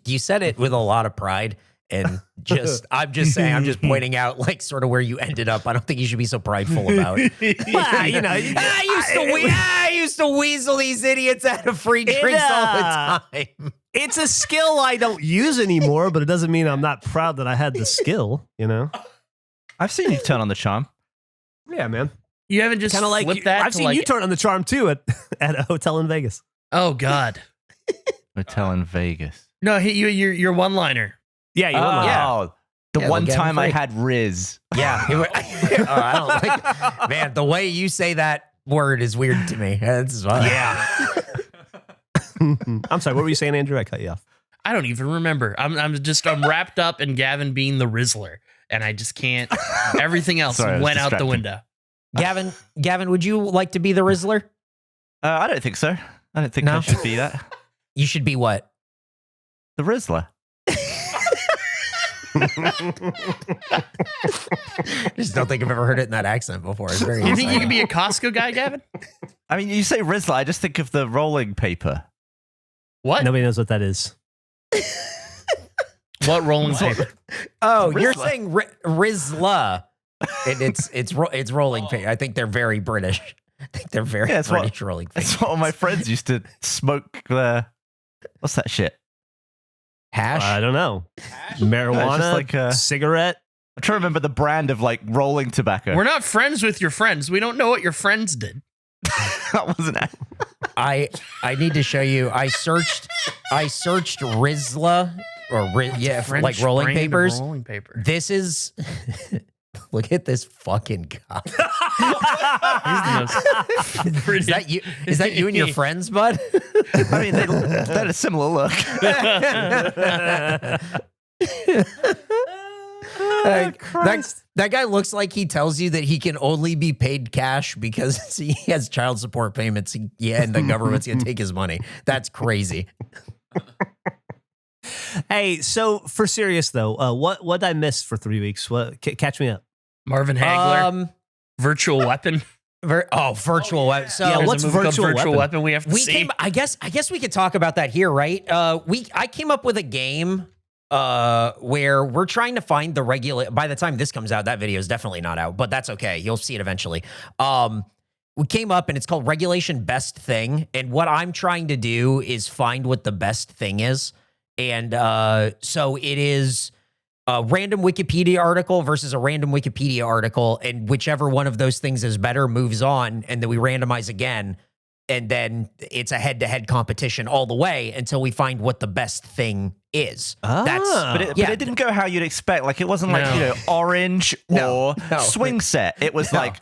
you said it with a lot of pride, and I'm just saying, I'm just pointing out like sort of where you ended up. I don't think you should be so prideful about it. Well, you know, I used to weasel these idiots out of free drinks all the time. It's a skill I don't use anymore, but it doesn't mean I'm not proud that I had the skill, you know? I've seen you turn on the charm. Yeah, man. You haven't just Kind of like, flipped that I've to seen like, you turn on the charm too at a hotel in Vegas. oh God. Hotel in Vegas. No, your one-liner. Yeah, you won one. Oh, the Yeah, one we'll get 'em time I free. had Riz. Yeah. I don't like, man, the way you say that word is weird to me. That's fine. Yeah. I'm sorry, what were you saying, Andrew? I cut you off. I don't even remember. I'm wrapped up in Gavin being the Rizzler, and I just can't. Everything else Sorry, I was went out the distracted. window. Gavin, would you like to be the Rizzler? I don't think so. I don't think No? I should be that. You should be what? The Rizzler. Just don't think I've ever heard it in that accent before. It's very You think you exciting. could be a Costco guy, Gavin? I mean, you say Rizzler, I just think of the rolling paper. What? Nobody knows what that is. What rolling paper? Oh, you're Rizzler. saying Rizzler. And it's rolling paper. I think they're very British. I think they're very Yeah, it's what- British rolling paper. That's what all my friends used to smoke. What's that shit? Hash? I don't know. Hash? Marijuana, just like a- cigarette. I'm trying to remember the brand of like rolling tobacco. We're not friends with your friends. We don't know what your friends did. That wasn't it. I need to show you. I searched Rizzler or French like rolling brand of papers. Rolling paper. This is look at this fucking guy. Is that you? Is that you and your friends, bud? I mean, they had a similar look. That guy looks like he tells you that he can only be paid cash because he has child support payments. And the government's gonna take his money. That's crazy. Hey, so for serious though, what did I miss for 3 weeks? What catch me up? Marvin Hagler, virtual weapon. Virtual weapon. So Yeah, There's what's a movie called virtual virtual weapon? weapon? We have to see. I guess we could talk about that here, right? I came up with a game where we're trying to find the regular. By the time this comes out, that video is definitely not out, but that's okay. You'll see it eventually. We came up and it's called Regulation Best Thing, and what I'm trying to do is find what the best thing is, and so it is a random Wikipedia article versus a random Wikipedia article, and whichever one of those things is better moves on, and then we randomize again. and then it's a head-to-head competition all the way until we find what the best thing is. But it didn't go how you'd expect. Like, it wasn't like, orange or swing set. It was like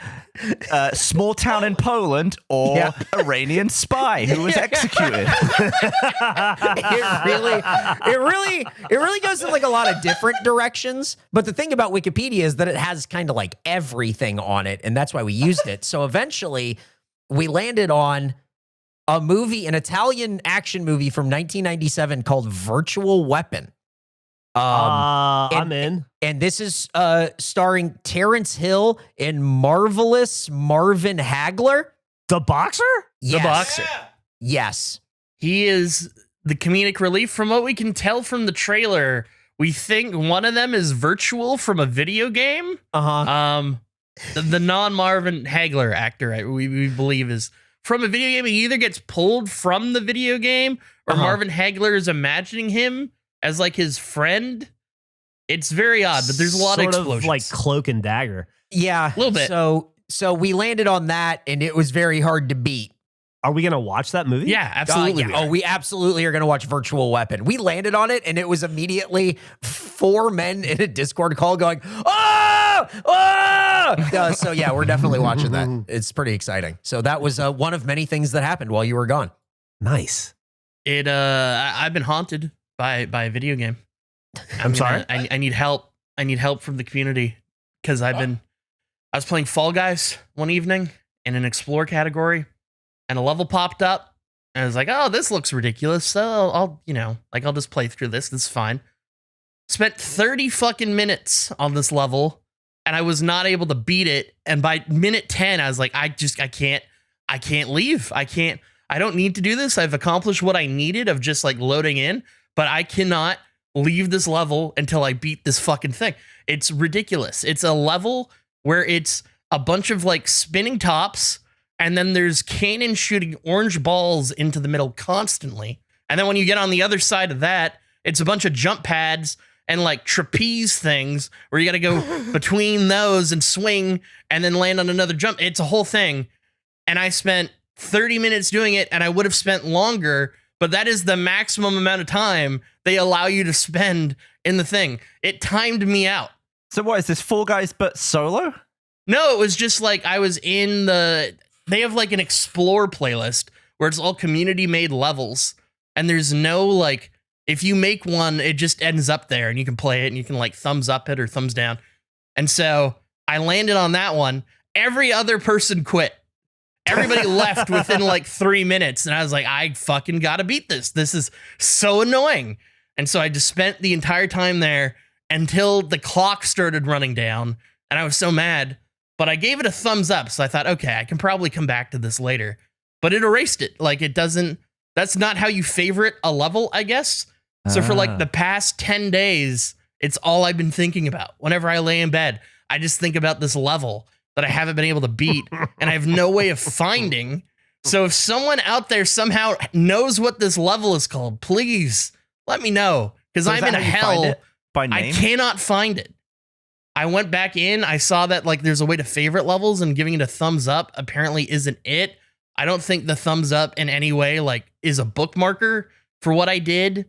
small town in Poland or Iranian spy who was executed. It really goes in like a lot of different directions. But the thing about Wikipedia is that it has kind of like everything on it, and that's why we used it. So eventually we landed on a movie, an Italian action movie from 1997 called Virtual Weapon. I'm in. And this is starring Terrence Hill and marvelous Marvin Hagler. The boxer? Yes. The boxer. Yes. He is the comedic relief. From what we can tell from the trailer, we think one of them is virtual from a video game. The non-Marvin Hagler actor, we believe, is from a video game. He either gets pulled from the video game or Marvin Hagler is imagining him as like his friend. It's very odd, but there's a lot of explosions. Of like Cloak and Dagger. Yeah. A little bit. So we landed on that, and it was very hard to beat. Are we going to watch that movie? Yeah, absolutely. We absolutely are going to watch Virtual Weapon. We landed on it, and it was immediately 4 men in a Discord call going, "Oh! Oh!" So yeah, we're definitely watching that. It's pretty exciting. So that was one of many things that happened while you were gone. Nice. I've been haunted by a video game. I'm sorry? I need help. I need help from the community because I was playing Fall Guys one evening in an Explore category, and a level popped up, and I was like, "Oh, this looks ridiculous." So I'll just play through this. This is fine. Spent 30 fucking minutes on this level, and I was not able to beat it. And by minute 10, I was like, I can't leave. I don't need to do this. I've accomplished what I needed of just like loading in, but I cannot leave this level until I beat this fucking thing. It's ridiculous. It's a level where it's a bunch of like spinning tops, and then there's cannon shooting orange balls into the middle constantly. And then when you get on the other side of that, it's a bunch of jump pads and like trapeze things where you got to go between those and swing and then land on another jump. It's a whole thing. And I spent 30 minutes doing it, and I would have spent longer, but that is the maximum amount of time they allow you to spend in the thing. It timed me out. So what is this, Fall Guys but solo? No, it was just like I was in they have like an explore playlist where it's all community made levels, and there's no like, if you make one, it just ends up there and you can play it and you can like thumbs up it or thumbs down. And so I landed on that one. Every other person quit. Everybody left within like 3 minutes. And I was like, I fucking gotta beat this. This is so annoying. And so I just spent the entire time there until the clock started running down. And I was so mad, but I gave it a thumbs up. So I thought, okay, I can probably come back to this later. But it erased it. Like, it doesn't, that's not how you favorite a level, I guess. So for like the past 10 days, it's all I've been thinking about. Whenever I lay in bed, I just think about this level that I haven't been able to beat, and I have no way of finding. So if someone out there somehow knows what this level is called, please let me know, because I'm in hell. By name? I cannot find it. I went back in. I saw that like there's a way to favorite levels, and giving it a thumbs up apparently isn't it. I don't think the thumbs up in any way like is a bookmarker for what I did.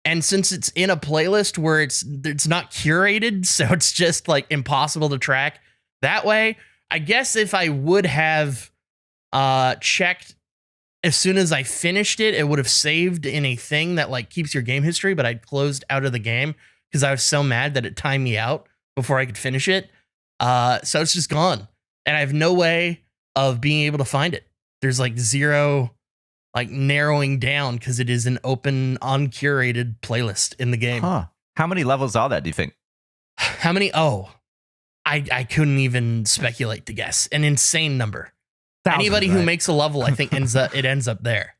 And since it's in a playlist where it's not curated, so it's just like impossible to track that way. I guess if I would have checked as soon as I finished it, it would have saved in a thing that like keeps your game history, but I closed out of the game because I was so mad that it timed me out before I could finish it. So it's just gone. And I have no way of being able to find it. There's like zero like narrowing down because it is an open, uncurated playlist in the game. Huh. How many levels are there, do you think? How many? Oh, I couldn't even speculate to guess. An insane number. Anybody who makes a level, I think ends up there.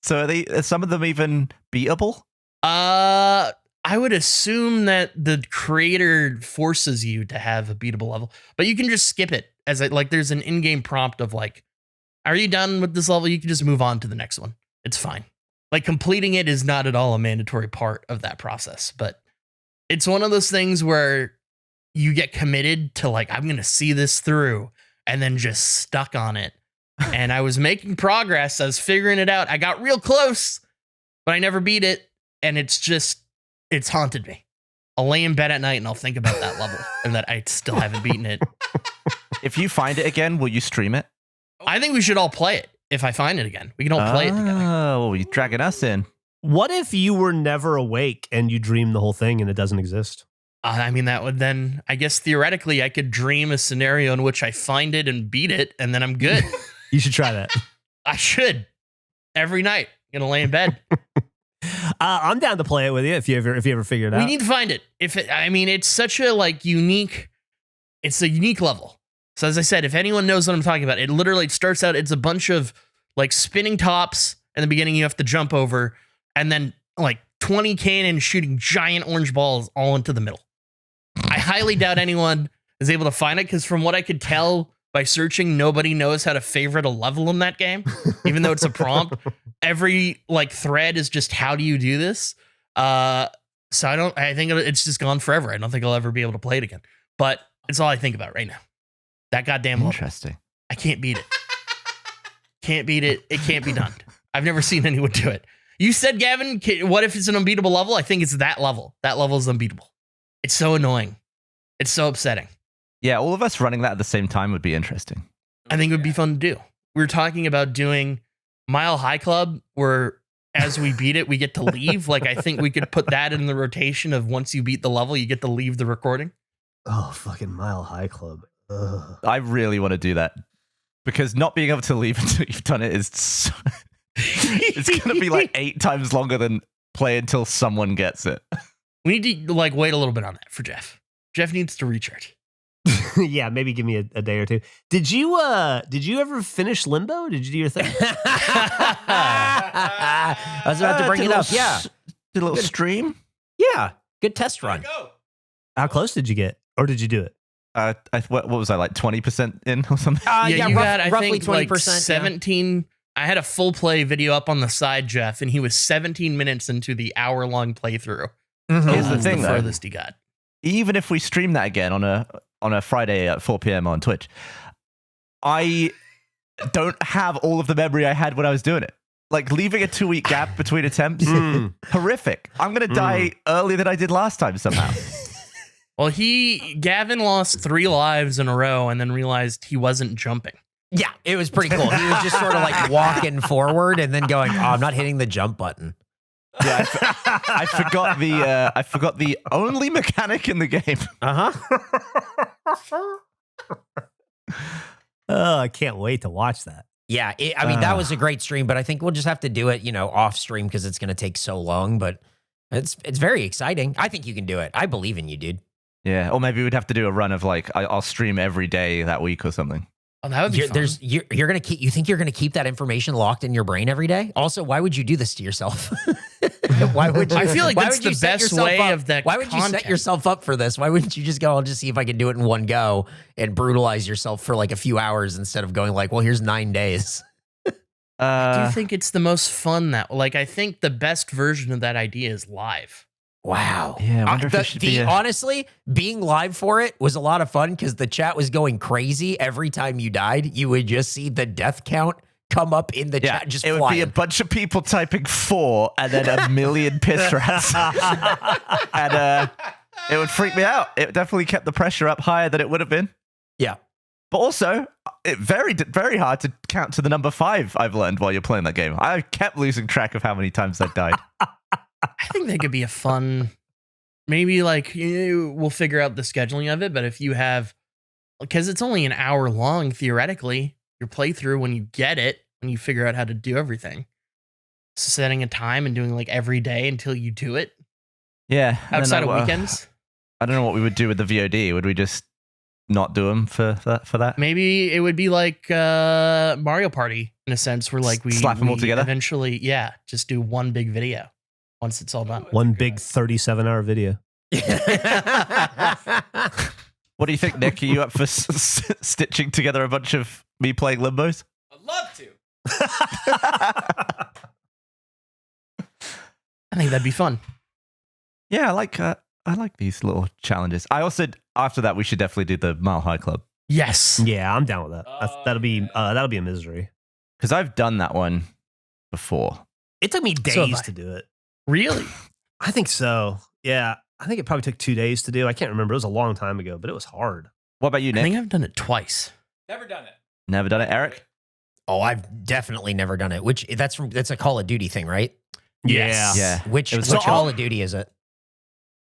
So are some of them even beatable? I would assume that the creator forces you to have a beatable level, but you can just skip it as like there's an in-game prompt of like, are you done with this level? You can just move on to the next one. It's fine. Like completing it is not at all a mandatory part of that process, but it's one of those things where you get committed to like, I'm going to see this through, and then just stuck on it and I was making progress. I was figuring it out. I got real close, but I never beat it. And it's haunted me. I'll lay in bed at night and I'll think about that level and that I still haven't beaten it. If you find it again, will you stream it? I think we should all play it. If I find it again, we can all play it together. Oh, you're dragging us in. What if you were never awake and you dreamed the whole thing and it doesn't exist? I mean, that would then, I guess theoretically, I could dream a scenario in which I find it and beat it, and then I'm good. You should try that. I should. Every night. Gonna lay in bed. I'm down to play it with you if you ever figure it out. We need to find it. It's such a unique. It's a unique level. So as I said, if anyone knows what I'm talking about, it literally starts out. It's a bunch of spinning tops. In the beginning, you have to jump over, and then 20 cannons shooting giant orange balls all into the middle. I highly doubt anyone is able to find it because from what I could tell by searching, nobody knows how to favorite a level in that game, even though it's a prompt. Every thread is just, how do you do this? So I think it's just gone forever. I don't think I'll ever be able to play it again, but it's all I think about right now. That goddamn level. Interesting. I can't beat it. Can't beat it. It can't be done. I've never seen anyone do it. You said, Gavin, what if it's an unbeatable level? I think it's that level. That level is unbeatable. It's so annoying. It's so upsetting. Yeah, all of us running that at the same time would be interesting. I think it would be fun to do. We were talking about doing Mile High Club, where as we beat it, we get to leave. I think we could put that in the rotation of once you beat the level, you get to leave the recording. Oh, fucking Mile High Club. Ugh. I really want to do that because not being able to leave until you've done it is so it's going to be 8 times longer than play until someone gets it. We need to wait a little bit on that for Geoff. Geoff needs to recharge. Yeah, maybe give me a day or two. Did you ever finish Limbo? Did you do your thing? I was about to bring it up. Yeah. Did a little stream. Yeah. Good test run. Go. How close did you get? Or did you do it? What was I 20% in or something? Yeah, you got, I roughly think, 20%. 17. Yeah. I had a full play video up on the side, Geoff, and he was 17 minutes into the hour-long playthrough. Mm-hmm. Here's the thing, the though. furthest he got. Even if we stream that again on a Friday at 4 p.m. on Twitch, I don't have all of the memory I had when I was doing it. Leaving a 2-week gap between attempts, horrific. I'm going to die earlier than I did last time somehow. Well, Gavin lost 3 lives in a row and then realized he wasn't jumping. Yeah, it was pretty cool. He was just sort of walking forward and then going, "Oh, I'm not hitting the jump button." Yeah, I forgot the only mechanic in the game. Oh, I can't wait to watch that. Yeah, that was a great stream, but I think we'll just have to do it, off stream because it's going to take so long. But it's very exciting. I think you can do it. I believe in you, dude. Yeah, or maybe we'd have to do a run of I'll stream every day that week or something. Oh, that would be fun. You're gonna keep. You think you're gonna keep that information locked in your brain every day? Also, why would you do this to yourself? Why would you? I feel like that's the best way of that. Why would you set yourself up for this? Why wouldn't you just go? I'll just see if I can do it in one go and brutalize yourself for a few hours instead of going well, here's 9 days. I do think it's the most fun I think the best version of that idea is live. Wow. Yeah, I wonder if it should be honestly, being live for it was a lot of fun because the chat was going crazy. Every time you died, you would just see the death count come up in the chat. Just it would be a bunch of people typing 4 and then a million piss rats. And it would freak me out. It definitely kept the pressure up higher than it would have been. Yeah. But also, it very, very hard to count to the number 5, I've learned while you're playing that game. I kept losing track of how many times I died. I think that could be a fun, maybe we'll figure out the scheduling of it, but if you have, because it's only an hour long, theoretically, your playthrough, when you get it, when you figure out how to do everything, setting a time and doing every day until you do it. Yeah. Outside of weekends. I don't know what we would do with the VOD. Would we just not do them for that? Maybe it would be like Mario Party in a sense where we slap them all together. Eventually, just do one big video once it's all done. One big 37-hour video. What do you think, Nick? Are you up for stitching together a bunch of me playing Limbos? I'd love to. I think that'd be fun. Yeah, I like these little challenges. I also, after that, we should definitely do the Mile High Club. Yes. Yeah, I'm down with that. That'll be a misery. Because I've done that one before. It took me So have days I. to do it. Really? I think so. Yeah, I think it probably took 2 days to do. I can't remember. It was a long time ago, but it was hard. What about you, I Nick? think I've done it twice. Never done it. Never done it, Eric? Oh, I've definitely never done it. That's a Call of Duty thing, right? Yes. Yeah. Which It was Call of Duty is it?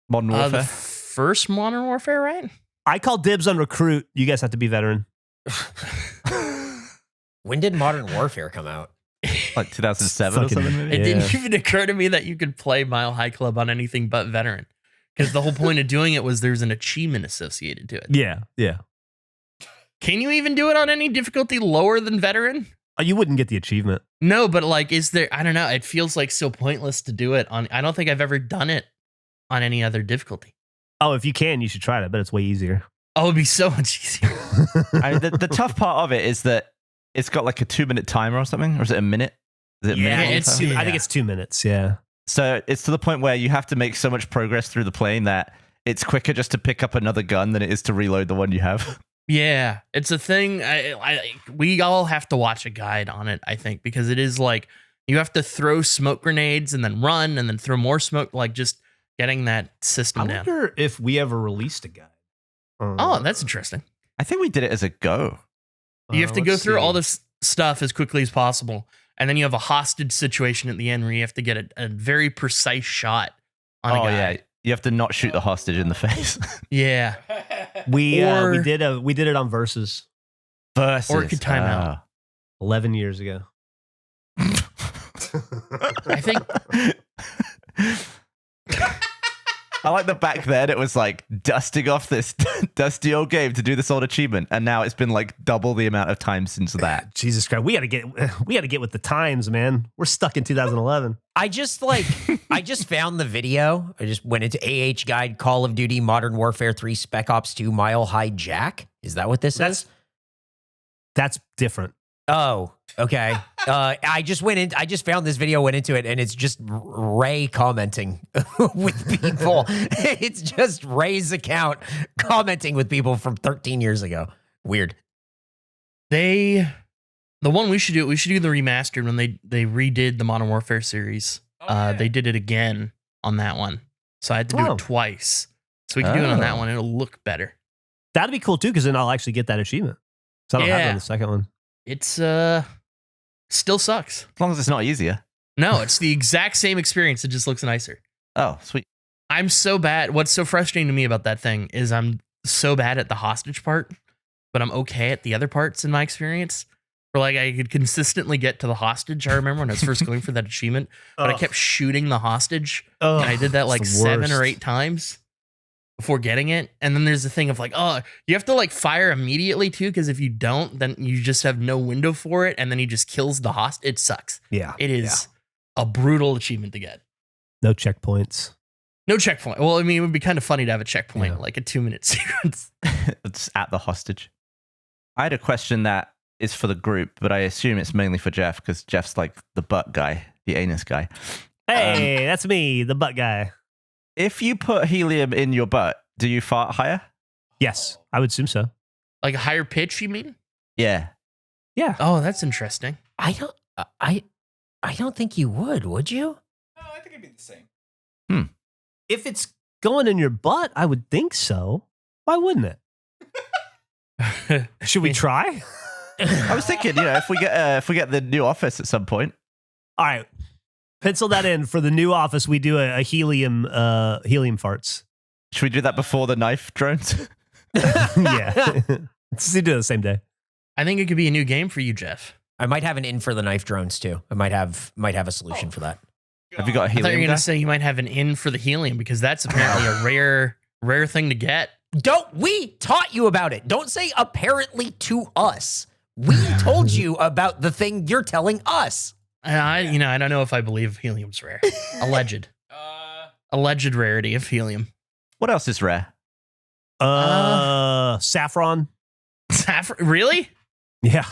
Modern The Warfare? first Modern Warfare, right? I call dibs on recruit. You guys have to be veteran. When did Modern Warfare come out? Like 2007 or Fucking- something, maybe? It Yeah. didn't even occur to me that you could play Mile High Club on anything but veteran. Because the whole point of doing it was there's an achievement associated to it. Yeah, yeah. Can you even do it on any difficulty lower than veteran? You wouldn't get the achievement. No, but like, is there, I don't know. It feels like so pointless to do it on, I don't think I've ever done it on any other difficulty. Oh, if you can, you should try it. I bet it's way easier. Oh, it'd be so much easier. I mean, the tough part of it is that it's got like a 2-minute timer or something, or is it a minute? Is it a Yeah, minute? it's- timer? I think it's 2 minutes. Yeah. So it's to the point where you have to make so much progress through the plane that it's quicker just to pick up another gun than it is to reload the one you have. Yeah, it's a thing. We all have to watch a guide on it, I think, because it is like you have to throw smoke grenades and then run and then throw more smoke, like just getting that system I down. wonder if we ever released a guide. Oh, that's interesting. I think we did it as a go. You have to go let's through all see. this stuff as quickly as possible. And then you have a hostage situation at the end where you have to get a very precise shot on a Oh, guy. yeah. You have to not shoot the hostage in the face. Yeah. We Or- did it on Versus Versus. Orchid timeout. 11 years ago. I think I like that back then it was like dusting off this dusty old game to do this old achievement, and now it's been like double the amount of time since that. Jesus Christ, we got to get with the times, man. We're stuck in 2011. I just found the video. I just went into AH Guide Call of Duty Modern Warfare 3 Spec Ops 2 Mile High Jack. Is that what this is? That's different. Oh, okay. I just found this video, went into it, and it's just Ray commenting with people. It's just Ray's account commenting with people from 13 years ago. Weird. the one we should do the remastered when they redid the Modern Warfare series. They did it again on that one. So I had to do Oh. it twice. So we can do it on that Oh. one. It'll look better. That'd be cool too, because then I'll actually get that achievement. So I don't have it Yeah. on the second one. It's still sucks. As long as it's not easier. No, it's the exact same experience. It just looks nicer. Oh, sweet. I'm so bad. What's so frustrating to me about that thing is I'm so bad at the hostage part, but I'm okay at the other parts in my experience. Where like I could consistently get to the hostage. I remember when I was first going for that achievement, but I kept shooting the hostage. And I did that like it's the 7 or worst. 8 times before getting it. And then there's the thing of like, oh, you have to like fire immediately too, because if you don't, then you just have no window for it, and then he just kills the hostage. It sucks. Yeah. It is a brutal achievement to get. No checkpoints. No checkpoint. Well, I mean, it would be kind of funny to have a checkpoint, Yeah. like a 2-minute sequence. It's at the hostage. I had a question that is for the group, but I assume it's mainly for Geoff because Jeff's like the butt guy, the anus guy. Hey, that's me, the butt guy. If you put helium in your butt, do you fart higher? Yes, I would assume so. Like a higher pitch, you mean? Yeah. Yeah. Oh, that's interesting. I don't think you would you? No, I think it'd be the same. If it's going in your butt, I would think so. Why wouldn't it? Should we try? I was thinking, if we get the new office at some point. All right. Pencil that in for the new office. We do a helium farts. Should we do that before the knife drones? Yeah. Let's do it the same day. I think it could be a new game for you, Geoff. I might have an in for the knife drones too. I might have a solution for that. Have you got a I thought you helium were guy? going to say you might have an in for the helium, because that's apparently a rare thing to get. We taught you about it. Don't say apparently to us. We told you about the thing you're telling us. I don't know if I believe helium's rare. Alleged rarity of helium. What else is rare? Saffron. Saffron? Really? Yeah.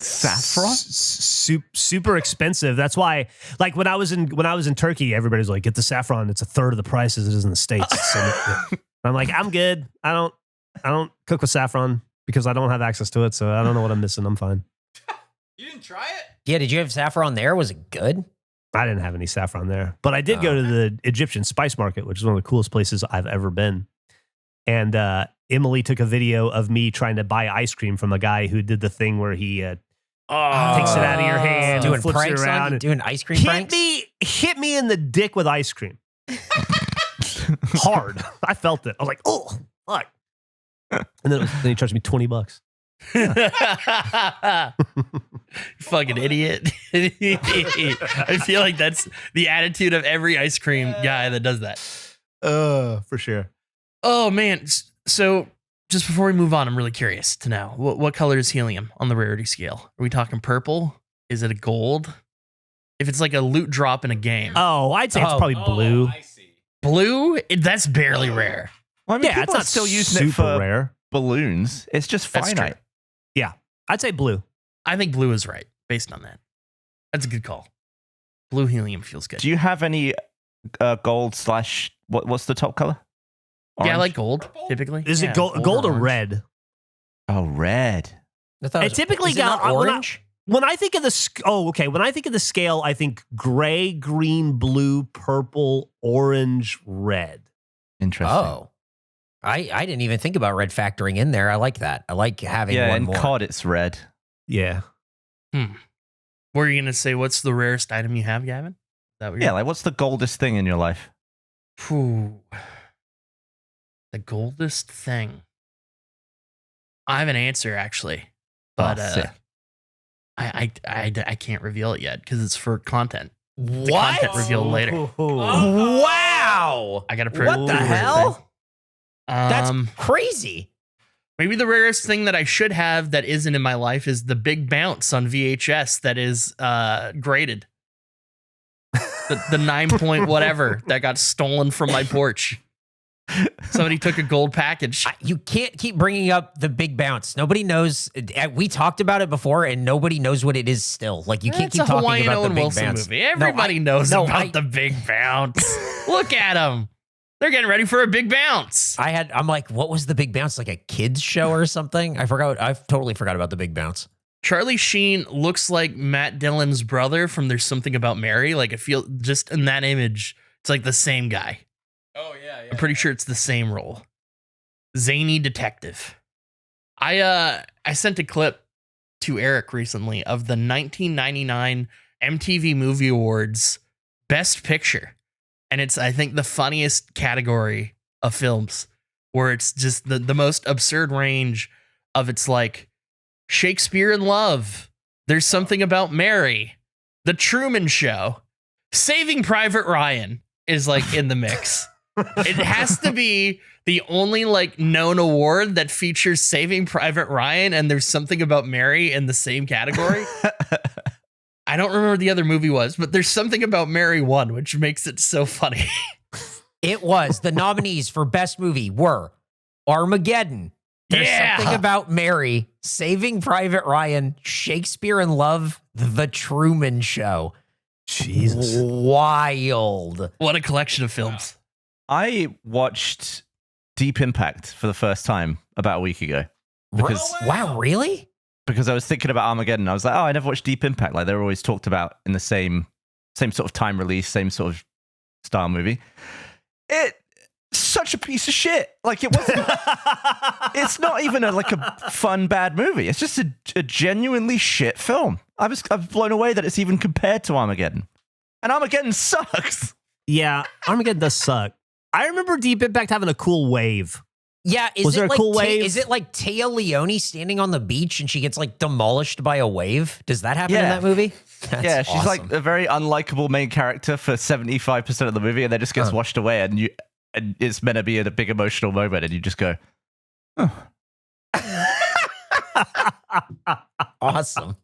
Saffron? Super expensive. That's why, like when I was in Turkey, everybody's like, get the saffron. It's a third of the price as it is in the States. So I'm like, I'm good. I don't cook with saffron because I don't have access to it, so I don't know what I'm missing. I'm fine. You didn't try it? Yeah, did you have saffron there? Was it good? I didn't have any saffron there, but I did go to the Egyptian spice market, which is one of the coolest places I've ever been. And Emily took a video of me trying to buy ice cream from a guy who did the thing where he takes it out of your hand, doing and flips pranks it around, on you, and doing ice cream pranks. hit me in the dick with ice cream. Hard. I felt it. I was like, oh, fuck. And then he charged me $20. Fucking idiot. I feel like that's the attitude of every ice cream guy that does that. For sure. Oh, man. So just before we move on, I'm really curious to know what color is helium on the rarity scale? Are we talking purple? Is it a gold? If it's like a loot drop in a game. Oh, I'd say it's probably blue. I see. Blue? That's barely rare. Well, I mean, Yeah, people it's are not still using it super for rare. balloons. It's just That's finite. true. Yeah, I'd say blue. I think blue is right based on that. That's a good call. Blue helium feels good. Do you have any gold slash what's the top color? Yeah, I Orange? like gold Purple? typically. Is Yeah, it gold or orange. red? Oh, red. I thought I it was- typically is it got- not when I- orange. When I think of when I think of the scale, I think gray, green, blue, purple, orange, red. Interesting. Oh, I didn't even think about red factoring in there. I like that. I like having yeah, one in more. COD it's red. Yeah. Were you gonna say what's the rarest item you have, Gavin? Is that what Yeah, like what's the goldest thing in your life? Phew. The goldest thing. I have an answer actually, but sick. I can't reveal it yet because it's for content. The What? content reveal later. Wow. I gotta prove What the prove it. hell? That's Um, crazy. maybe the rarest thing that I should have that isn't in my life is the big bounce on VHS that is graded. The 9 point whatever that got stolen from my porch. Somebody took a gold package. You can't keep bringing up the big bounce. Nobody knows. We talked about it before, and nobody knows what it is still. Like you can't It's keep a talking Hawaiian about the Owen big Wilson bounce. movie. Everybody knows about the big bounce. Look at them. They're getting ready for a big bounce. I'm like, what was the big bounce? Like a kids show or something? I totally forgot about the big bounce. Charlie Sheen looks like Matt Dillon's brother from There's Something About Mary. Like I feel just in that image, it's like the same guy. Oh yeah. I'm pretty sure it's the same role. Zany detective. I sent a clip to Eric recently of the 1999 MTV Movie Awards Best Picture. And it's, I think, the funniest category of films where it's just the most absurd range of it's like Shakespeare in Love, There's Something About Mary, The Truman Show, Saving Private Ryan is like in the mix. It has to be the only like known award that features Saving Private Ryan and There's Something About Mary in the same category. I don't remember what the other movie was, but There's Something About Mary won, which makes it so funny. It was the nominees for best movie were Armageddon, There's Something About Mary, Saving Private Ryan, Shakespeare in Love, The Truman Show. Jesus. Wild. What a collection of films. I watched Deep Impact for the first time about a week ago because Wow, really? because I was thinking about Armageddon. I was like, oh, I never watched Deep Impact. Like they're always talked about in the same sort of time release, same sort of style movie. It's such a piece of shit. Like it wasn't. It's not even a fun bad movie. It's just a genuinely shit film. I'm blown away that it's even compared to Armageddon, and Armageddon sucks. Yeah, Armageddon does suck. I remember Deep Impact having a cool wave. Yeah, Was there a cool wave? Is it like Taya Leone standing on the beach and she gets like demolished by a wave? Does that happen in Yeah. that movie? That's Yeah, she's awesome. like a very unlikable main character for 75% of the movie, and then just gets washed away, and it's meant to be a big emotional moment, and you just go, oh. awesome.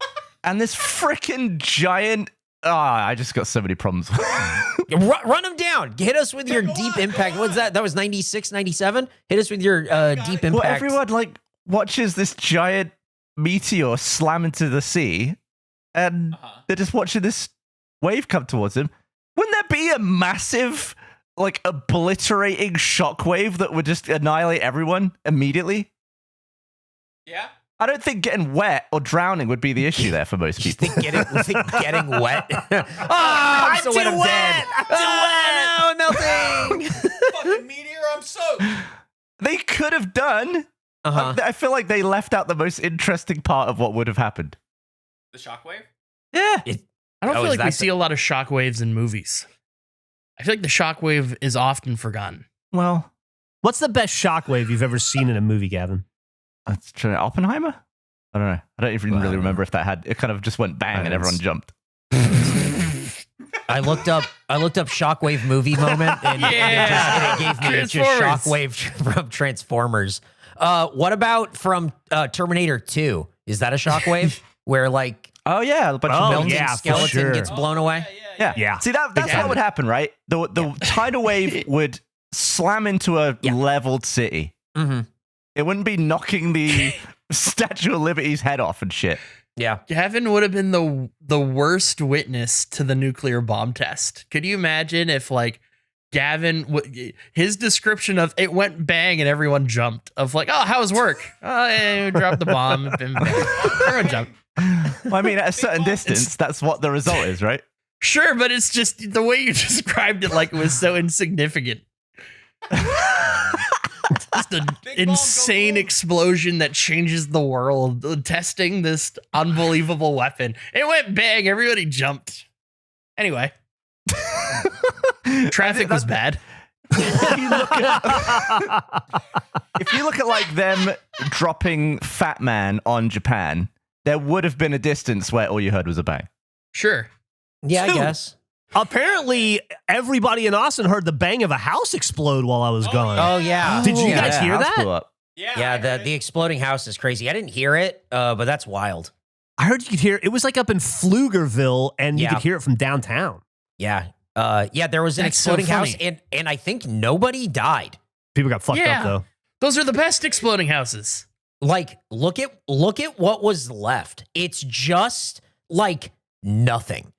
And this freaking giant. I just got so many problems. Run them down. Hit us with your deep impact. What's that? That was 96, 97? Hit us with your deep impact. Well, everyone watches this giant meteor slam into the sea, and they're just watching this wave come towards them. Wouldn't there be a massive, obliterating shockwave that would just annihilate everyone immediately? Yeah. I don't think getting wet or drowning would be the issue there for most You people. think getting wet? Oh, I'm so wet, I'm dead. Oh, no, I'm melting. Fucking meteor, I'm soaked. They could have done. Uh-huh. I feel like they left out the most interesting part of what would have happened. The shockwave? Yeah. I don't Oh, feel is like we that see a lot of shockwaves in movies. I feel like the shockwave is often forgotten. Well, What's the best shockwave you've ever seen in a movie, Gavin? that's true. Oppenheimer? I don't know. I don't even really remember if that had. It kind of just went bang and everyone jumped. I looked up shockwave movie moment and it gave me it's just shockwave from Transformers. What about from Terminator 2? Is that a shockwave where like Oh yeah, a bunch of melting yeah, for skeleton sure. gets blown away? Yeah. See that's what would happen, right? The tidal wave would slam into a leveled city. Mm-hmm. It wouldn't be knocking the Statue of Liberty's head off and shit. Yeah. Gavin would have been the worst witness to the nuclear bomb test. Could you imagine if like Gavin, his description of it went bang and everyone jumped of like, oh, how was work? Oh, yeah, dropped the bomb. Everyone jumped. Well, I mean, at a certain distance, that's what the result is, right? Sure, but it's just the way you described it like it was so insignificant. Just an insane explosion that changes the world. Testing this unbelievable weapon. It went bang. Everybody jumped. Anyway. Traffic was bad. If you look at like them dropping Fat Man on Japan, there would have been a distance where all you heard was a bang. Sure. Yeah, Dude. I guess. Apparently, everybody in Austin heard the bang of a house explode while I was gone. Oh, yeah. Did you guys hear house that? blew up. Yeah, the exploding house is crazy. I didn't hear it, but that's wild. I heard you could hear it was like up in Pflugerville, and you Yeah. could hear it from downtown. Yeah. There was an That's so exploding house, funny. and I think nobody died. People got fucked Yeah. up though. Those are the best exploding houses. Like, look at what was left. It's just like nothing.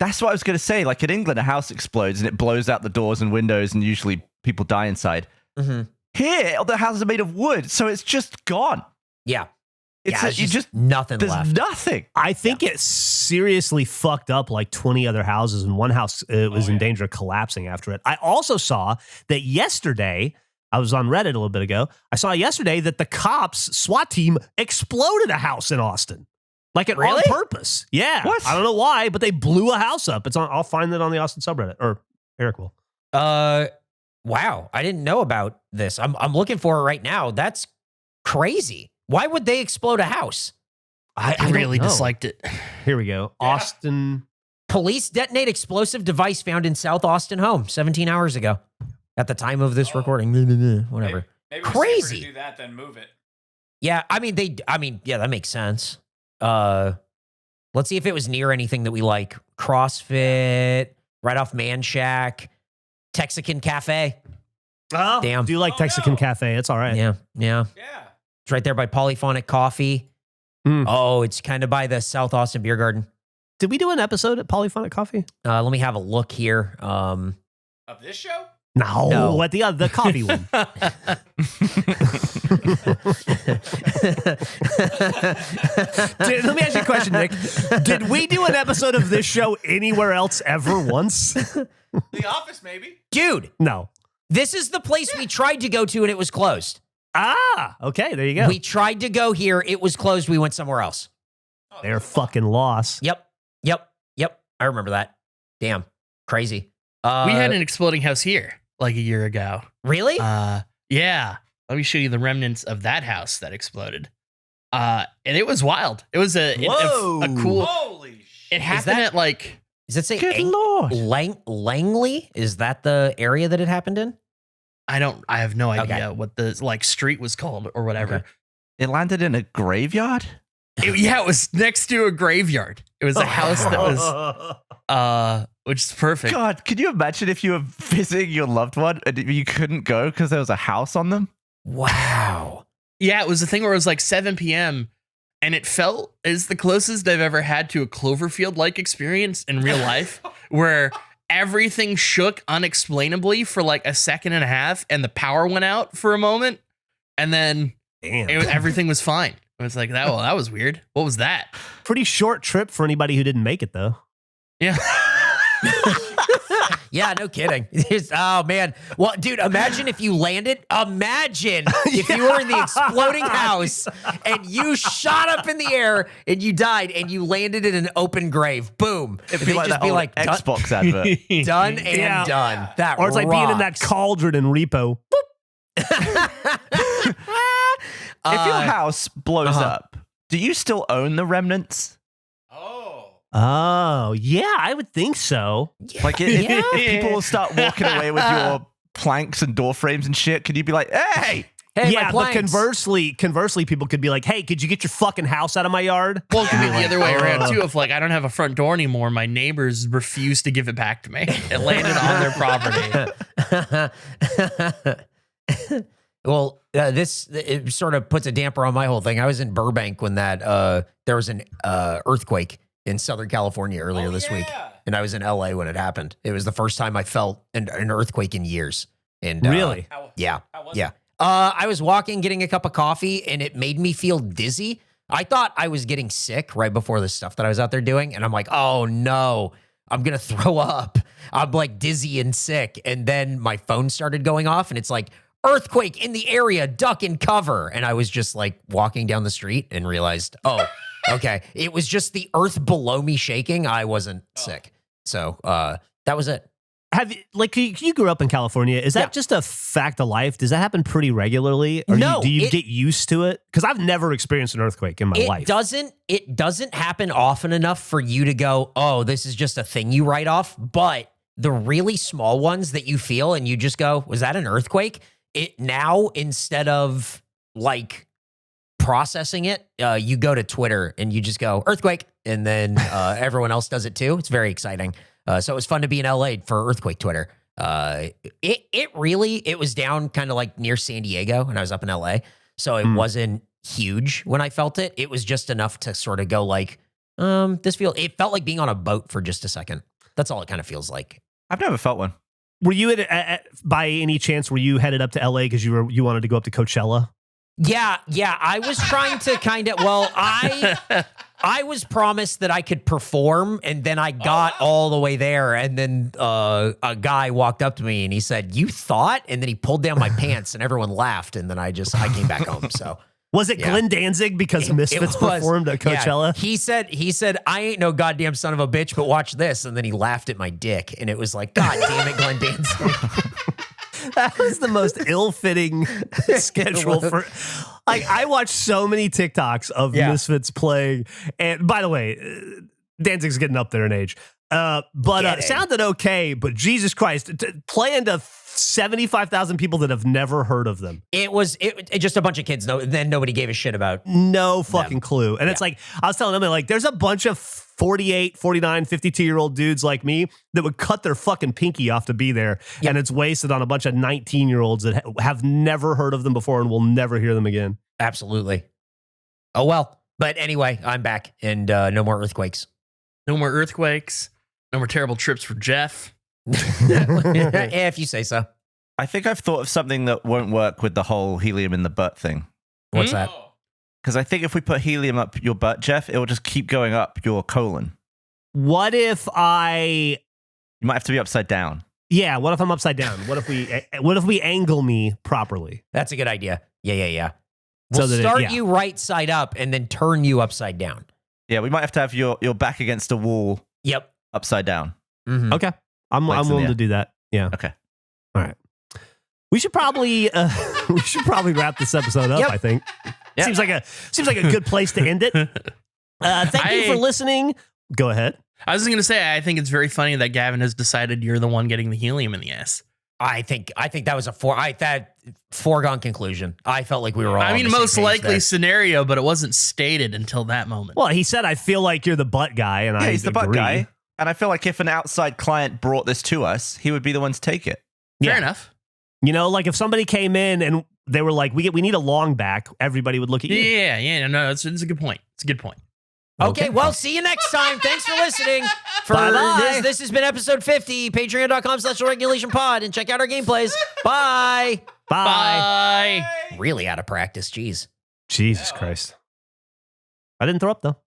That's what I was going to say. Like in England, a house explodes and it blows out the doors and windows, and usually people die inside. Mm-hmm. Here, the houses are made of wood, so it's just gone. Yeah. It's Yeah, you just nothing there's left. nothing. I think it seriously fucked up like 20 other houses, and one house was in danger of collapsing after it. I also saw that yesterday, I was on Reddit a little bit ago, I saw yesterday that the cops, SWAT team, exploded a house in Austin. Like it on Really? purpose. Yeah. What? I don't know why, but they blew a house up. It's on. I'll find it on the Austin subreddit, or Eric will. Wow. I didn't know about this. I'm looking for it right now. That's crazy. Why would they explode a house? I don't really know. disliked it. Here we go. Yeah. Austin. Police detonate explosive device found in South Austin home 17 hours ago. At the time of this recording. Whatever. Maybe Crazy. It's safer to do that than move it. Yeah, yeah, that makes sense. Let's see if it was near anything that we like. CrossFit, right off Man Shack, Texican Cafe. Oh, Damn. do you like Oh, Texican no. Cafe? It's all right. Yeah. Yeah. It's right there by Polyphonic Coffee. Mm. Oh, it's kind of by the South Austin Beer Garden. Did we do an episode at Polyphonic Coffee? Let me have a look here. Of this show? No, at the coffee one. Let me ask you a question, Nick. Did we do an episode of this show anywhere else ever once? The Office, maybe. Dude, No. this is the place we tried to go to and it was closed. Ah, okay, there you go. We tried to go here. It was closed. We went somewhere else. Oh, They're that's a lot. fucking lost. Yep. I remember that. Damn. Crazy. We had an exploding house here like a year ago. Really? Yeah. Let me show you the remnants of that house that exploded. And it was wild. It was a cool. Holy shit. It happened that- at like Does it say Good Lord. Langley? Is that the area that it happened in? I have no idea Okay. what the like street was called or whatever. Okay. It landed in a graveyard? It was next to a graveyard. It was a house that was which is perfect. God, could you imagine if you were visiting your loved one and you couldn't go because there was a house on them? Wow. Yeah, it was a thing where it was like 7 p.m. and it felt as the closest I've ever had to a Cloverfield like experience in real life where everything shook unexplainably for like a second and a half and the power went out for a moment and then Damn. everything was fine. I was like, that was weird. What was that? Pretty short trip for anybody who didn't make it, though. Yeah. Yeah, no kidding. Oh, man. Well, dude, imagine if you landed. Imagine if you were in the exploding house and you shot up in the air and you died and you landed in an open grave. Boom. It'd be like that old Xbox advert. Done and done. That Or it's like being in that rocks. cauldron in Repo. If your house blows up, do you still own the remnants? Oh, yeah, I would think so. Like, if people will start walking away with your planks and door frames and shit, could you be like, hey? Hey, yeah, my but planks. conversely, people could be like, hey, could you get your fucking house out of my yard? Well, it could be the other way around too. If like I don't have a front door anymore, my neighbors refuse to give it back to me. It landed on their property. Well, this it sort of puts a damper on my whole thing. I was in Burbank when that there was an earthquake in Southern California earlier this week, and I was in LA when it happened. It was the first time I felt an earthquake in years. And Really? yeah, How was yeah. it? I was walking, getting a cup of coffee, and it made me feel dizzy. I thought I was getting sick right before the stuff that I was out there doing, and I'm like, oh no, I'm gonna throw up. I'm like dizzy and sick, and then my phone started going off, and it's like, earthquake in the area, duck and cover. And I was just like walking down the street and realized, oh, okay. It was just the earth below me shaking. I wasn't sick. So that was it. Have you, like, you grew up in California. Is that Yeah. just a fact of life? Does that happen pretty regularly? Or No, do you it- get used to it? Because I've never experienced an earthquake in my life. It doesn't happen often enough for you to go, oh, this is just a thing you write off. But the really small ones that you feel and you just go, was that an earthquake? It now, instead of like processing it, you go to Twitter and you just go earthquake, and then everyone else does it too. It's very exciting. So it was fun to be in LA for earthquake Twitter. It was down kind of like near San Diego, and I was up in LA, so it wasn't huge when I felt it. It was just enough to sort of go like, it felt like being on a boat for just a second. That's all it kind of feels like. I've never felt one. Were you by any chance, were you headed up to LA because you wanted to go up to Coachella? Yeah. I was trying to kind of, I was promised that I could perform, and then I got all the way there, and then a guy walked up to me and he said, "You thought?" And then he pulled down my pants, and everyone laughed, and then I came back home. So Was it Glenn Danzig because Misfits performed at Coachella? Yeah. He said, "I ain't no goddamn son of a bitch, but watch this." And then he laughed at my dick, and it was like, God damn it, Glenn Danzig. That was the most ill-fitting schedule for. Like, I watched so many TikToks of Misfits playing, and by the way, Danzig's getting up there in age. But it sounded okay. But Jesus Christ, playing to 75,000 people that have never heard of them. It was just a bunch of kids. Then nobody gave a shit about. No fucking clue. And it's like, I was telling them, like, there's a bunch of 48, 49, 52-year-old dudes like me that would cut their fucking pinky off to be there. Yep. And it's wasted on a bunch of 19-year-olds that have never heard of them before and will never hear them again. Absolutely. Oh, well. But anyway, I'm back, and no more earthquakes. No more earthquakes. No more terrible trips for Geoff. Yeah, if you say so. I think I've thought of something that won't work with the whole helium in the butt thing. What's that? Because I think if we put helium up your butt, Geoff, it will just keep going up your colon. What if You might have to be upside down. what if I'm upside down? What if we angle me properly? That's a good idea. Yeah. We'll So that start you right side up and then turn you upside down. Yeah, we might have to have your back against a wall Yep. upside down. Mhm. Okay. I'm Legs in willing the to do that. Yeah. Okay. All right. We should probably wrap this episode up, Yep. I think. Yep. Seems like a good place to end it. Thank you for listening. Go ahead. I was just gonna say, I think it's very funny that Gavin has decided you're the one getting the helium in the ass. I think that was that foregone conclusion. I felt like we were all. I on mean, the same most page likely there. scenario, but it wasn't stated until that moment. Well, he said, I feel like you're the butt guy, and Yeah, I he's the butt agree. guy. And I feel like if an outside client brought this to us, he would be the one to take it. Fair Yeah. enough. You know, like if somebody came in and they were like, we need a long back, everybody would look at you. Yeah. No, it's a good point. It's a good point. Okay, well, see you next time. Thanks for listening. Bye-bye. This has been episode 50, patreon.com/regulationpod, and check out our gameplays. Bye. Bye. Bye. Really out of practice, jeez. Jesus Christ. I didn't throw up though.